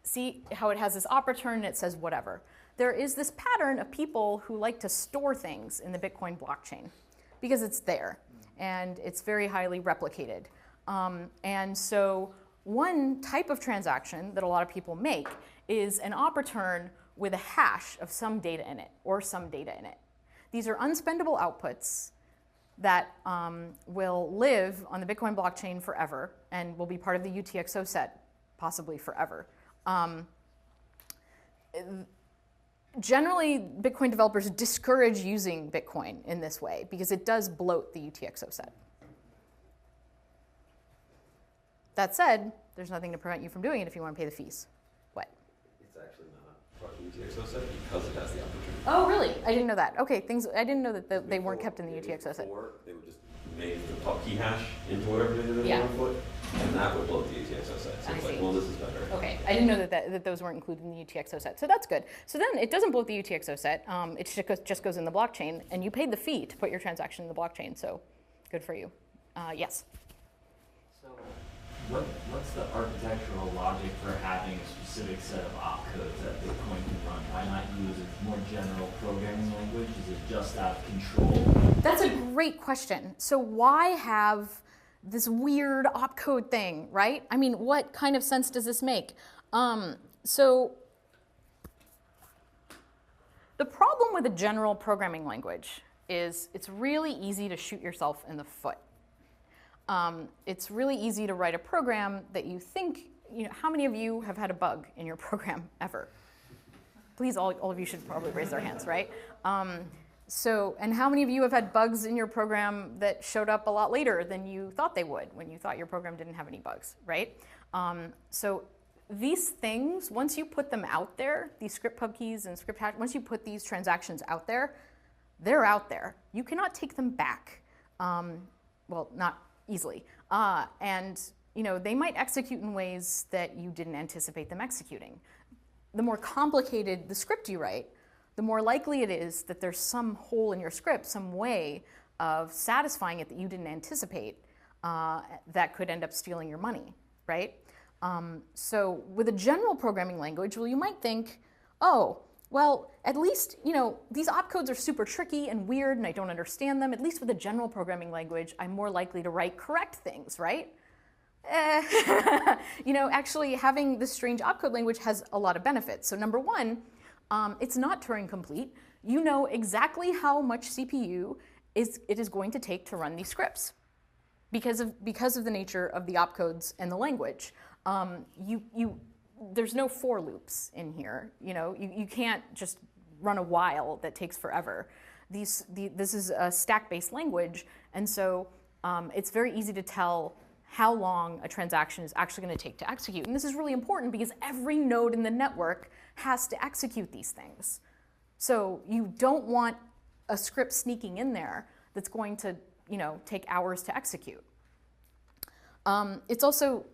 see how it has this op return and it says whatever. There is this pattern of people who like to store things in the Bitcoin blockchain because it's there and it's very highly replicated. And so one type of transaction that a lot of people make is an op return with a hash of some data in it or some data in it. These are unspendable outputs that will live on the Bitcoin blockchain forever and will be part of the UTXO set possibly forever. Generally, Bitcoin developers discourage using Bitcoin in this way because it does bloat the UTXO set. That said, there's nothing to prevent you from doing it if you want to pay the fees. What? It's actually not UTXO set because it has the opportunity. Oh, really? I didn't know that. Okay, I didn't know that they weren't kept in the UTXO set. They would just make the key hash into whatever they did in 1 foot, and that would blow the UTXO set. So it's like, well, this is better. Okay, I didn't know that those weren't included in the UTXO set, so that's good. So then it doesn't blow the UTXO set, it just goes in the blockchain, and you paid the fee to put your transaction in the blockchain, so good for you. Yes? So what's the architectural logic for having a specific set of opcodes that Bitcoin can run? Why not use a more general programming language? Is it just out of control? That's a great question. So why have this weird opcode thing, right? I mean, what kind of sense does this make? So the problem with a general programming language is it's really easy to shoot yourself in the foot. It's really easy to write a program that you think, how many of you have had a bug in your program ever? Please, all of you should probably raise their hands, right? And how many of you have had bugs in your program that showed up a lot later than you thought they would when you thought your program didn't have any bugs, right? So these things, once you put them out there, these script pub keys and script hash, once you put these transactions out there, they're out there. You cannot take them back. Well, not easily. And they might execute in ways that you didn't anticipate them executing. The more complicated the script you write, the more likely it is that there's some hole in your script, some way of satisfying it that you didn't anticipate that could end up stealing your money, right? So with a general programming language, well, you might think, oh, well, at least, these opcodes are super tricky and weird and I don't understand them. At least with a general programming language, I'm more likely to write correct things, right? Actually having this strange opcode language has a lot of benefits. So number one, it's not Turing complete. You know exactly how much CPU it is going to take to run these scripts because of the nature of the opcodes and the language. There's no for loops in here. You can't just run a while that takes forever. This is a stack-based language, and so it's very easy to tell how long a transaction is actually going to take to execute. And this is really important because every node in the network has to execute these things. So you don't want a script sneaking in there that's going to take hours to execute. It's also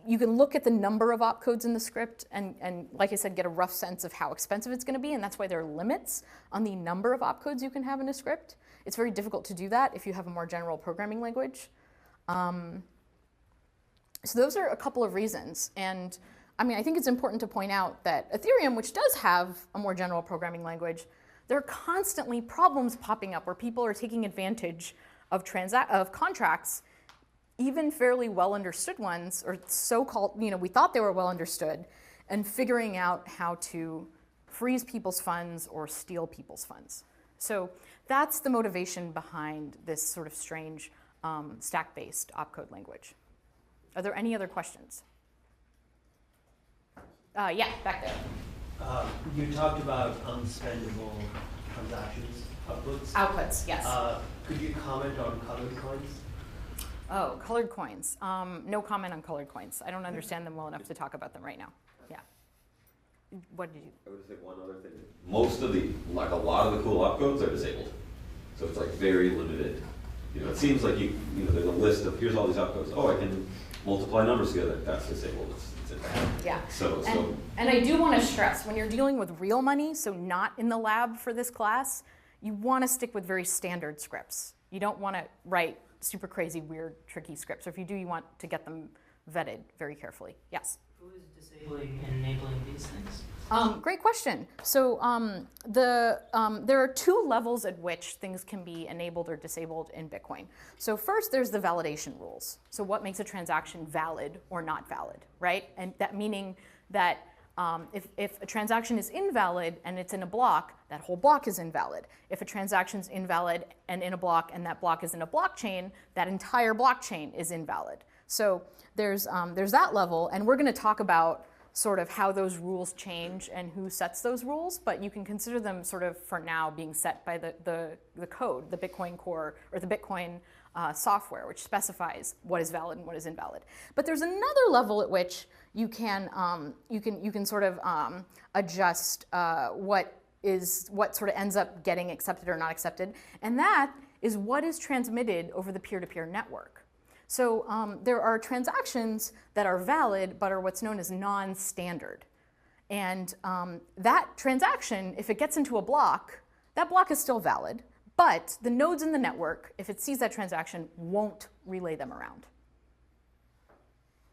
you can look at the number of opcodes in the script and, like I said, get a rough sense of how expensive it's going to be, and that's why there are limits on the number of opcodes you can have in a script. It's very difficult to do that if you have a more general programming language. So those are a couple of reasons, and I think it's important to point out that Ethereum, which does have a more general programming language, there are constantly problems popping up where people are taking advantage of contracts, even fairly well understood ones, or so-called, we thought they were well understood, and figuring out how to freeze people's funds or steal people's funds. So that's the motivation behind this sort of strange stack-based opcode language. Are there any other questions? Yeah, back there. You talked about unspendable transactions, outputs. Outputs, yes. Could you comment on colored coins? Oh, colored coins. No comment on colored coins. I don't understand them well enough to talk about them right now. Yeah. What did you? I would say one other thing. Most of a lot of the cool opcodes are disabled. So it's like very limited. It seems like there's a list of, here's all these opcodes. Oh, I can multiply numbers together. That's disabled. It's in there. Yeah. And I do want to stress, when you're dealing with real money, so not in the lab for this class, you want to stick with very standard scripts. You don't want to write super crazy, weird, tricky scripts. Or if you do, you want to get them vetted very carefully. Yes? Who is disabling and enabling these things? Great question. So there are two levels at which things can be enabled or disabled in Bitcoin. So first, there's the validation rules. So what makes a transaction valid or not valid, right? And that meaning that if a transaction is invalid and it's in a block, that whole block is invalid. If a transaction is invalid and in a block and that block is in a blockchain, that entire blockchain is invalid. So there's that level, and we're going to talk about sort of how those rules change and who sets those rules, but you can consider them sort of for now being set by the code, the Bitcoin core or the Bitcoin software, which specifies what is valid and what is invalid. But there's another level at which you can sort of adjust what sort of ends up getting accepted or not accepted, and that is what is transmitted over the peer-to-peer network. So there are transactions that are valid but are what's known as non-standard. And that transaction, if it gets into a block, that block is still valid, but the nodes in the network, if it sees that transaction, won't relay them around.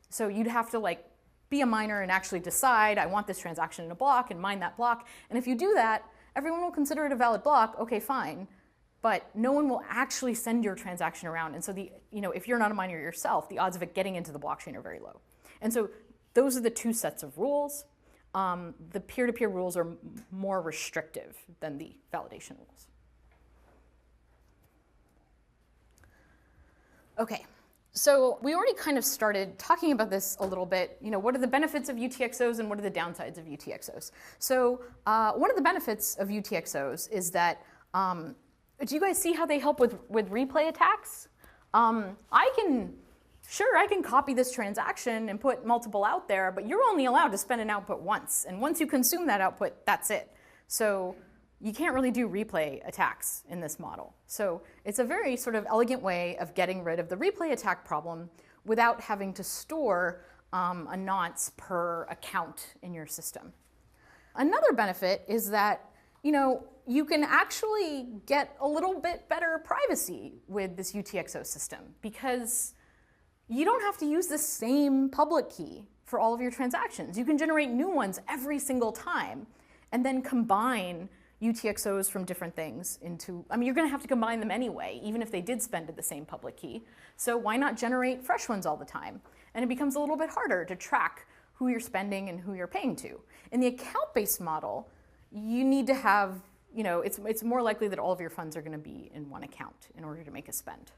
So you'd have to like be a miner and actually decide, I want this transaction in a block, and mine that block. And if you do that, everyone will consider it a valid block, okay, fine. But no one will actually send your transaction around. And so if you're not a miner yourself, the odds of it getting into the blockchain are very low. And so those are the two sets of rules. The peer-to-peer rules are more restrictive than the validation rules. Okay, so we already kind of started talking about this a little bit. What are the benefits of UTXOs and what are the downsides of UTXOs? So one of the benefits of UTXOs is that, do you guys see how they help with replay attacks? I can copy this transaction and put multiple out there, but you're only allowed to spend an output once. And once you consume that output, that's it. So you can't really do replay attacks in this model. So it's a very sort of elegant way of getting rid of the replay attack problem without having to store a nonce per account in your system. Another benefit is that you can actually get a little bit better privacy with this UTXO system because you don't have to use the same public key for all of your transactions. You can generate new ones every single time and then combine UTXOs from different things into, you're going to have to combine them anyway, even if they did spend the same public key. So why not generate fresh ones all the time? And it becomes a little bit harder to track who you're spending and who you're paying to. In the account-based model, you need to have, it's more likely that all of your funds are going to be in one account in order to make a spend.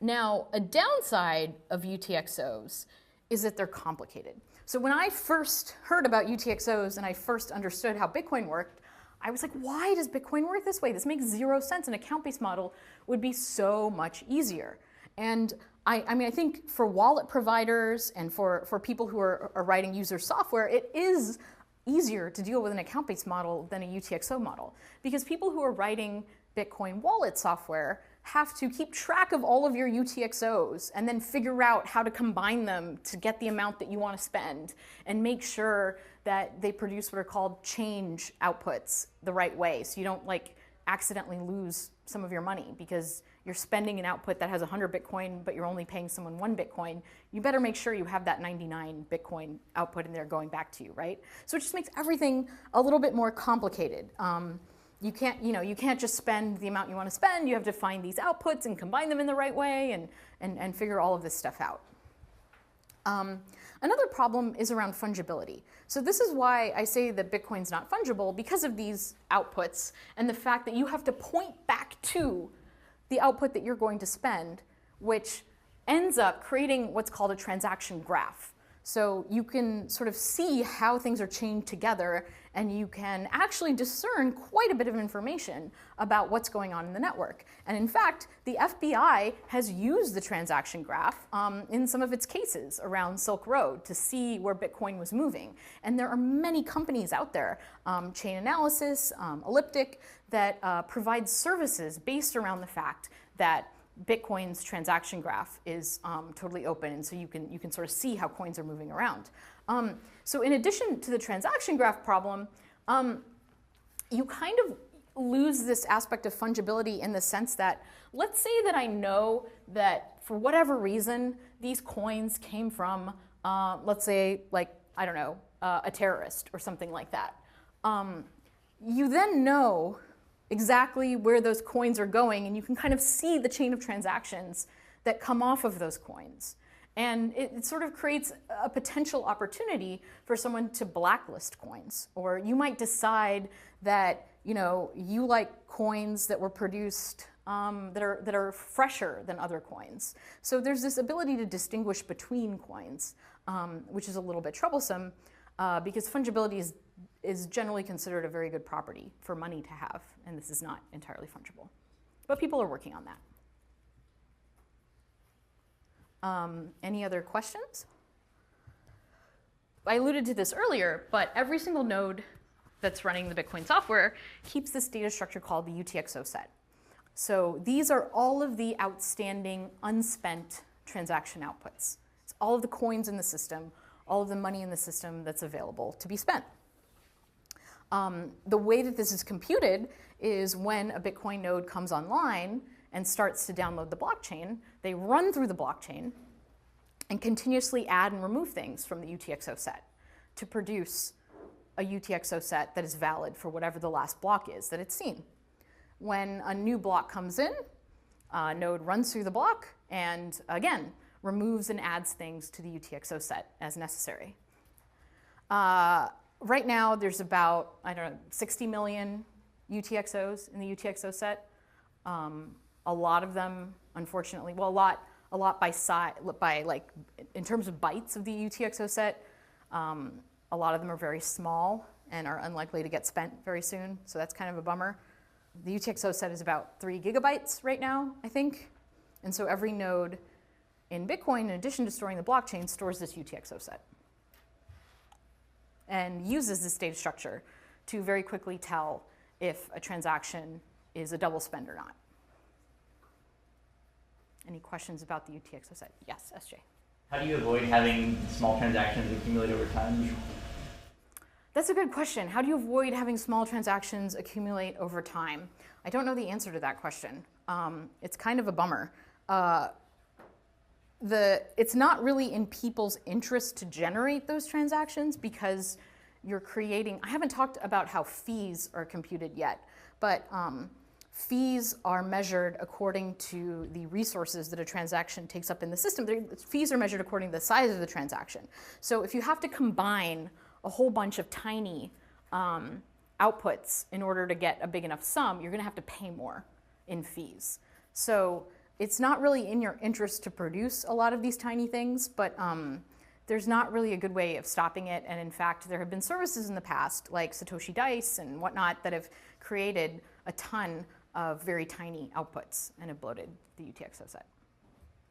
Now, a downside of UTXOs is that they're complicated. So when I first heard about UTXOs and I first understood how Bitcoin worked, I was like, why does Bitcoin work this way? This makes zero sense. An account-based model would be so much easier. And I think for wallet providers and for people who are writing user software, it is easier to deal with an account-based model than a UTXO model. Because people who are writing Bitcoin wallet software have to keep track of all of your UTXOs and then figure out how to combine them to get the amount that you want to spend and make sure that they produce what are called change outputs the right way. So you don't accidentally lose some of your money because you're spending an output that has 100 Bitcoin, but you're only paying someone 1 Bitcoin. You better make sure you have that 99 Bitcoin output in there going back to you, right? So it just makes everything a little bit more complicated. You can't just spend the amount you want to spend. You have to find these outputs and combine them in the right way and figure all of this stuff out. Another problem is around fungibility. So this is why I say that Bitcoin's not fungible, because of these outputs and the fact that you have to point back to the output that you're going to spend, which ends up creating what's called a transaction graph. So you can sort of see how things are chained together, and you can actually discern quite a bit of information about what's going on in the network. And in fact, the FBI has used the transaction graph in some of its cases around Silk Road to see where Bitcoin was moving. And there are many companies out there, Chain Analysis, Elliptic, that provide services based around the fact that Bitcoin's transaction graph is totally open, and so you can sort of see how coins are moving around. So in addition to the transaction graph problem, you kind of lose this aspect of fungibility in the sense that, let's say that I know that for whatever reason, these coins came from, let's say, a terrorist or something like that. You then know exactly where those coins are going, and you can kind of see the chain of transactions that come off of those coins. And it sort of creates a potential opportunity for someone to blacklist coins. Or you might decide that you like coins that were produced that are fresher than other coins. So there's this ability to distinguish between coins, which is a little bit troublesome because fungibility is generally considered a very good property for money to have, and this is not entirely fungible. But people are working on that. Any other questions? I alluded to this earlier, but every single node that's running the Bitcoin software keeps this data structure called the UTXO set. So these are all of the outstanding unspent transaction outputs. It's all of the coins in the system, all of the money in the system that's available to be spent. The way that this is computed is when a Bitcoin node comes online and starts to download the blockchain, they run through the blockchain and continuously add and remove things from the UTXO set to produce a UTXO set that is valid for whatever the last block is that it's seen. When a new block comes in, a node runs through the block and, again, removes and adds things to the UTXO set as necessary. Right now, there's about, 60 million UTXOs in the UTXO set. A lot of them, unfortunately, well, a lot by size, in terms of bytes of the UTXO set, a lot of them are very small and are unlikely to get spent very soon, so that's kind of a bummer. The UTXO set is about 3 gigabytes right now, I think, and so every node in Bitcoin, in addition to storing the blockchain, stores this UTXO set and uses this data structure to very quickly tell if a transaction is a double spend or not. Any questions about the UTXO set? Yes, SJ. How do you avoid having small transactions accumulate over time? That's a good question. How do you avoid having small transactions accumulate over time? I don't know the answer to that question. It's kind of a bummer. It's not really in people's interest to generate those transactions because you're creating, I haven't talked about how fees are computed yet, but fees are measured according to the resources that a transaction takes up in the system. Fees are measured according to the size of the transaction. So if you have to combine a whole bunch of tiny outputs in order to get a big enough sum, you're going to have to pay more in fees. So it's not really in your interest to produce a lot of these tiny things, but there's not really a good way of stopping it. And in fact, there have been services in the past, like Satoshi Dice and whatnot, that have created a ton of very tiny outputs and have bloated the UTXO set.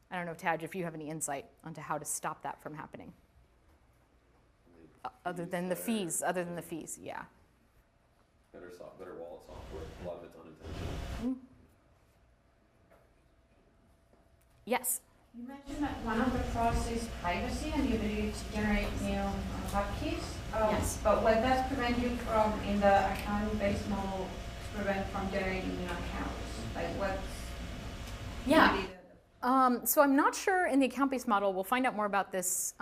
I don't know, Taj, if you have any insight onto how to stop that from happening. Other than the fees, yeah. Better wallet software, a lot of it's unintentional. Yes? You mentioned that one of the pros is privacy and the ability to generate new hotkeys. Yes. But what does prevent you from, in the account-based model, prevent from generating new accounts? Like what's Yeah. So I'm not sure in the account-based model, we'll find out more about this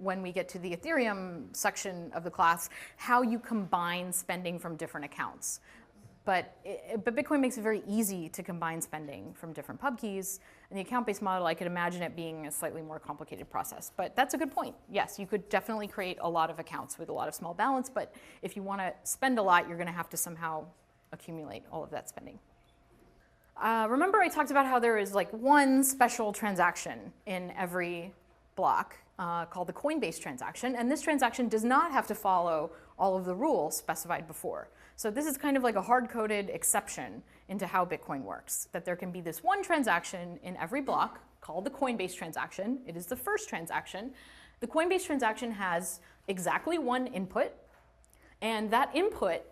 when we get to the Ethereum section of the class, how you combine spending from different accounts. But Bitcoin makes it very easy to combine spending from different pub keys. In the account-based model, I could imagine it being a slightly more complicated process. But that's a good point. Yes, you could definitely create a lot of accounts with a lot of small balance, but if you want to spend a lot, you're going to have to somehow accumulate all of that spending. Remember I talked about how there is like one special transaction in every block called the Coinbase transaction, and this transaction does not have to follow all of the rules specified before. So this is kind of like a hard-coded exception into how Bitcoin works, that there can be this one transaction in every block called the Coinbase transaction. It is the first transaction. The Coinbase transaction has exactly one input, and that input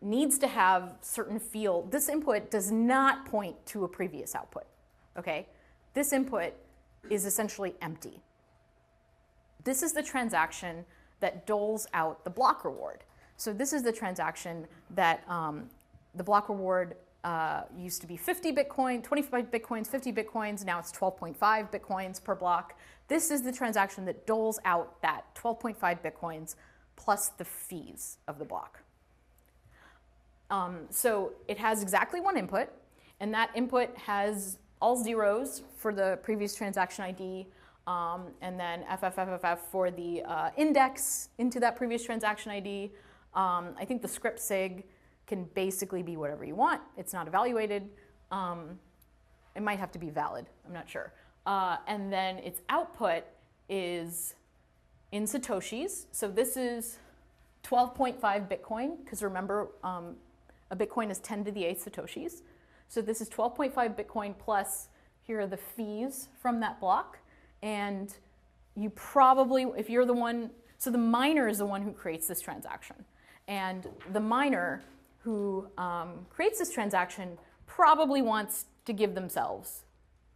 needs to have certain field. This input does not point to a previous output, okay? This input is essentially empty. This is the transaction that doles out the block reward. So this is the transaction that the block reward used to be 50 Bitcoin, 25 Bitcoins, 50 Bitcoins, now it's 12.5 Bitcoins per block. This is the transaction that doles out that 12.5 Bitcoins plus the fees of the block. So it has exactly one input, and that input has all zeros for the previous transaction ID, and then FFFFF for the index into that previous transaction ID. I think the script sig can basically be whatever you want. It's not evaluated. It might have to be valid, I'm not sure. And then its output is in Satoshis. So this is 12.5 Bitcoin, because remember, a Bitcoin is 10 to the 8th Satoshis. So this is 12.5 Bitcoin plus here are the fees from that block, and you probably, if you're the one, so the miner is the one who creates this transaction. And the miner who creates this transaction probably wants to give themselves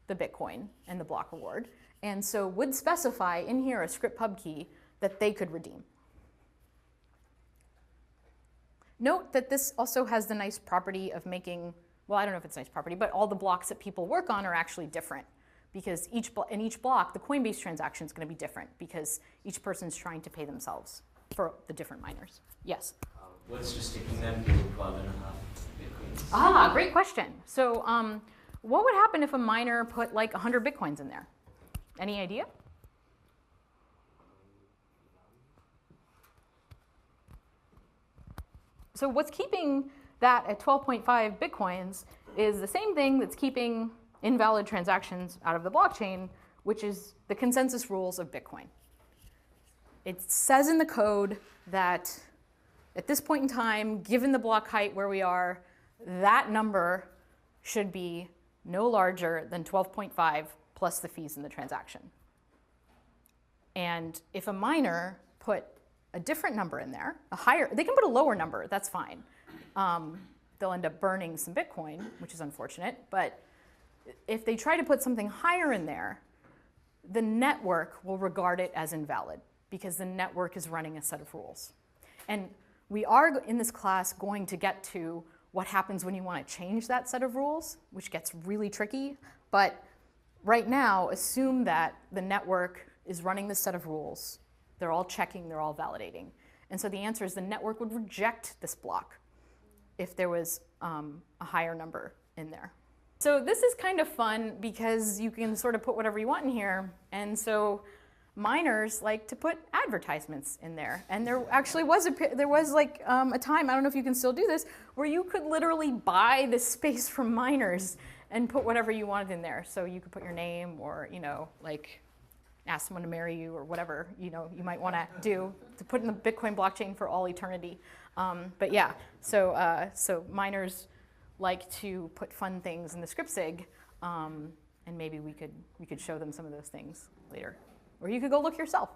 the Bitcoin and the block reward, and so would specify in here a script pub key that they could redeem. Note that this also has the nice property of making, well, I don't know if it's a nice property, but all the blocks that people work on are actually different, because in each block, the Coinbase transaction is going to be different because each person's trying to pay themselves for the different miners. Yes? What's restricting them to 12.5 Bitcoins? Ah, great question. So what would happen if a miner put like 100 Bitcoins in there? Any idea? So what's keeping that at 12.5 Bitcoins is the same thing that's keeping invalid transactions out of the blockchain, which is the consensus rules of Bitcoin. It says in the code that at this point in time, given the block height where we are, that number should be no larger than 12.5 plus the fees in the transaction. And if a miner put a different number in there, a higher, they can put a lower number, that's fine. They'll end up burning some Bitcoin, which is unfortunate, but if they try to put something higher in there, the network will regard it as invalid because the network is running a set of rules. And we are, in this class, going to get to what happens when you want to change that set of rules, which gets really tricky. But right now, assume that the network is running this set of rules. They're all checking, they're all validating. And so the answer is the network would reject this block if there was a higher number in there. So this is kind of fun because you can sort of put whatever you want in here. And so miners like to put advertisements in there. And there actually was a time, I don't know if you can still do this, where you could literally buy this space from miners and put whatever you wanted in there. So you could put your name or, like ask someone to marry you or whatever, you might want to do to put in the Bitcoin blockchain for all eternity. But yeah, so miners like to put fun things in the script sig, and maybe we could show them some of those things later. Or you could go look yourself.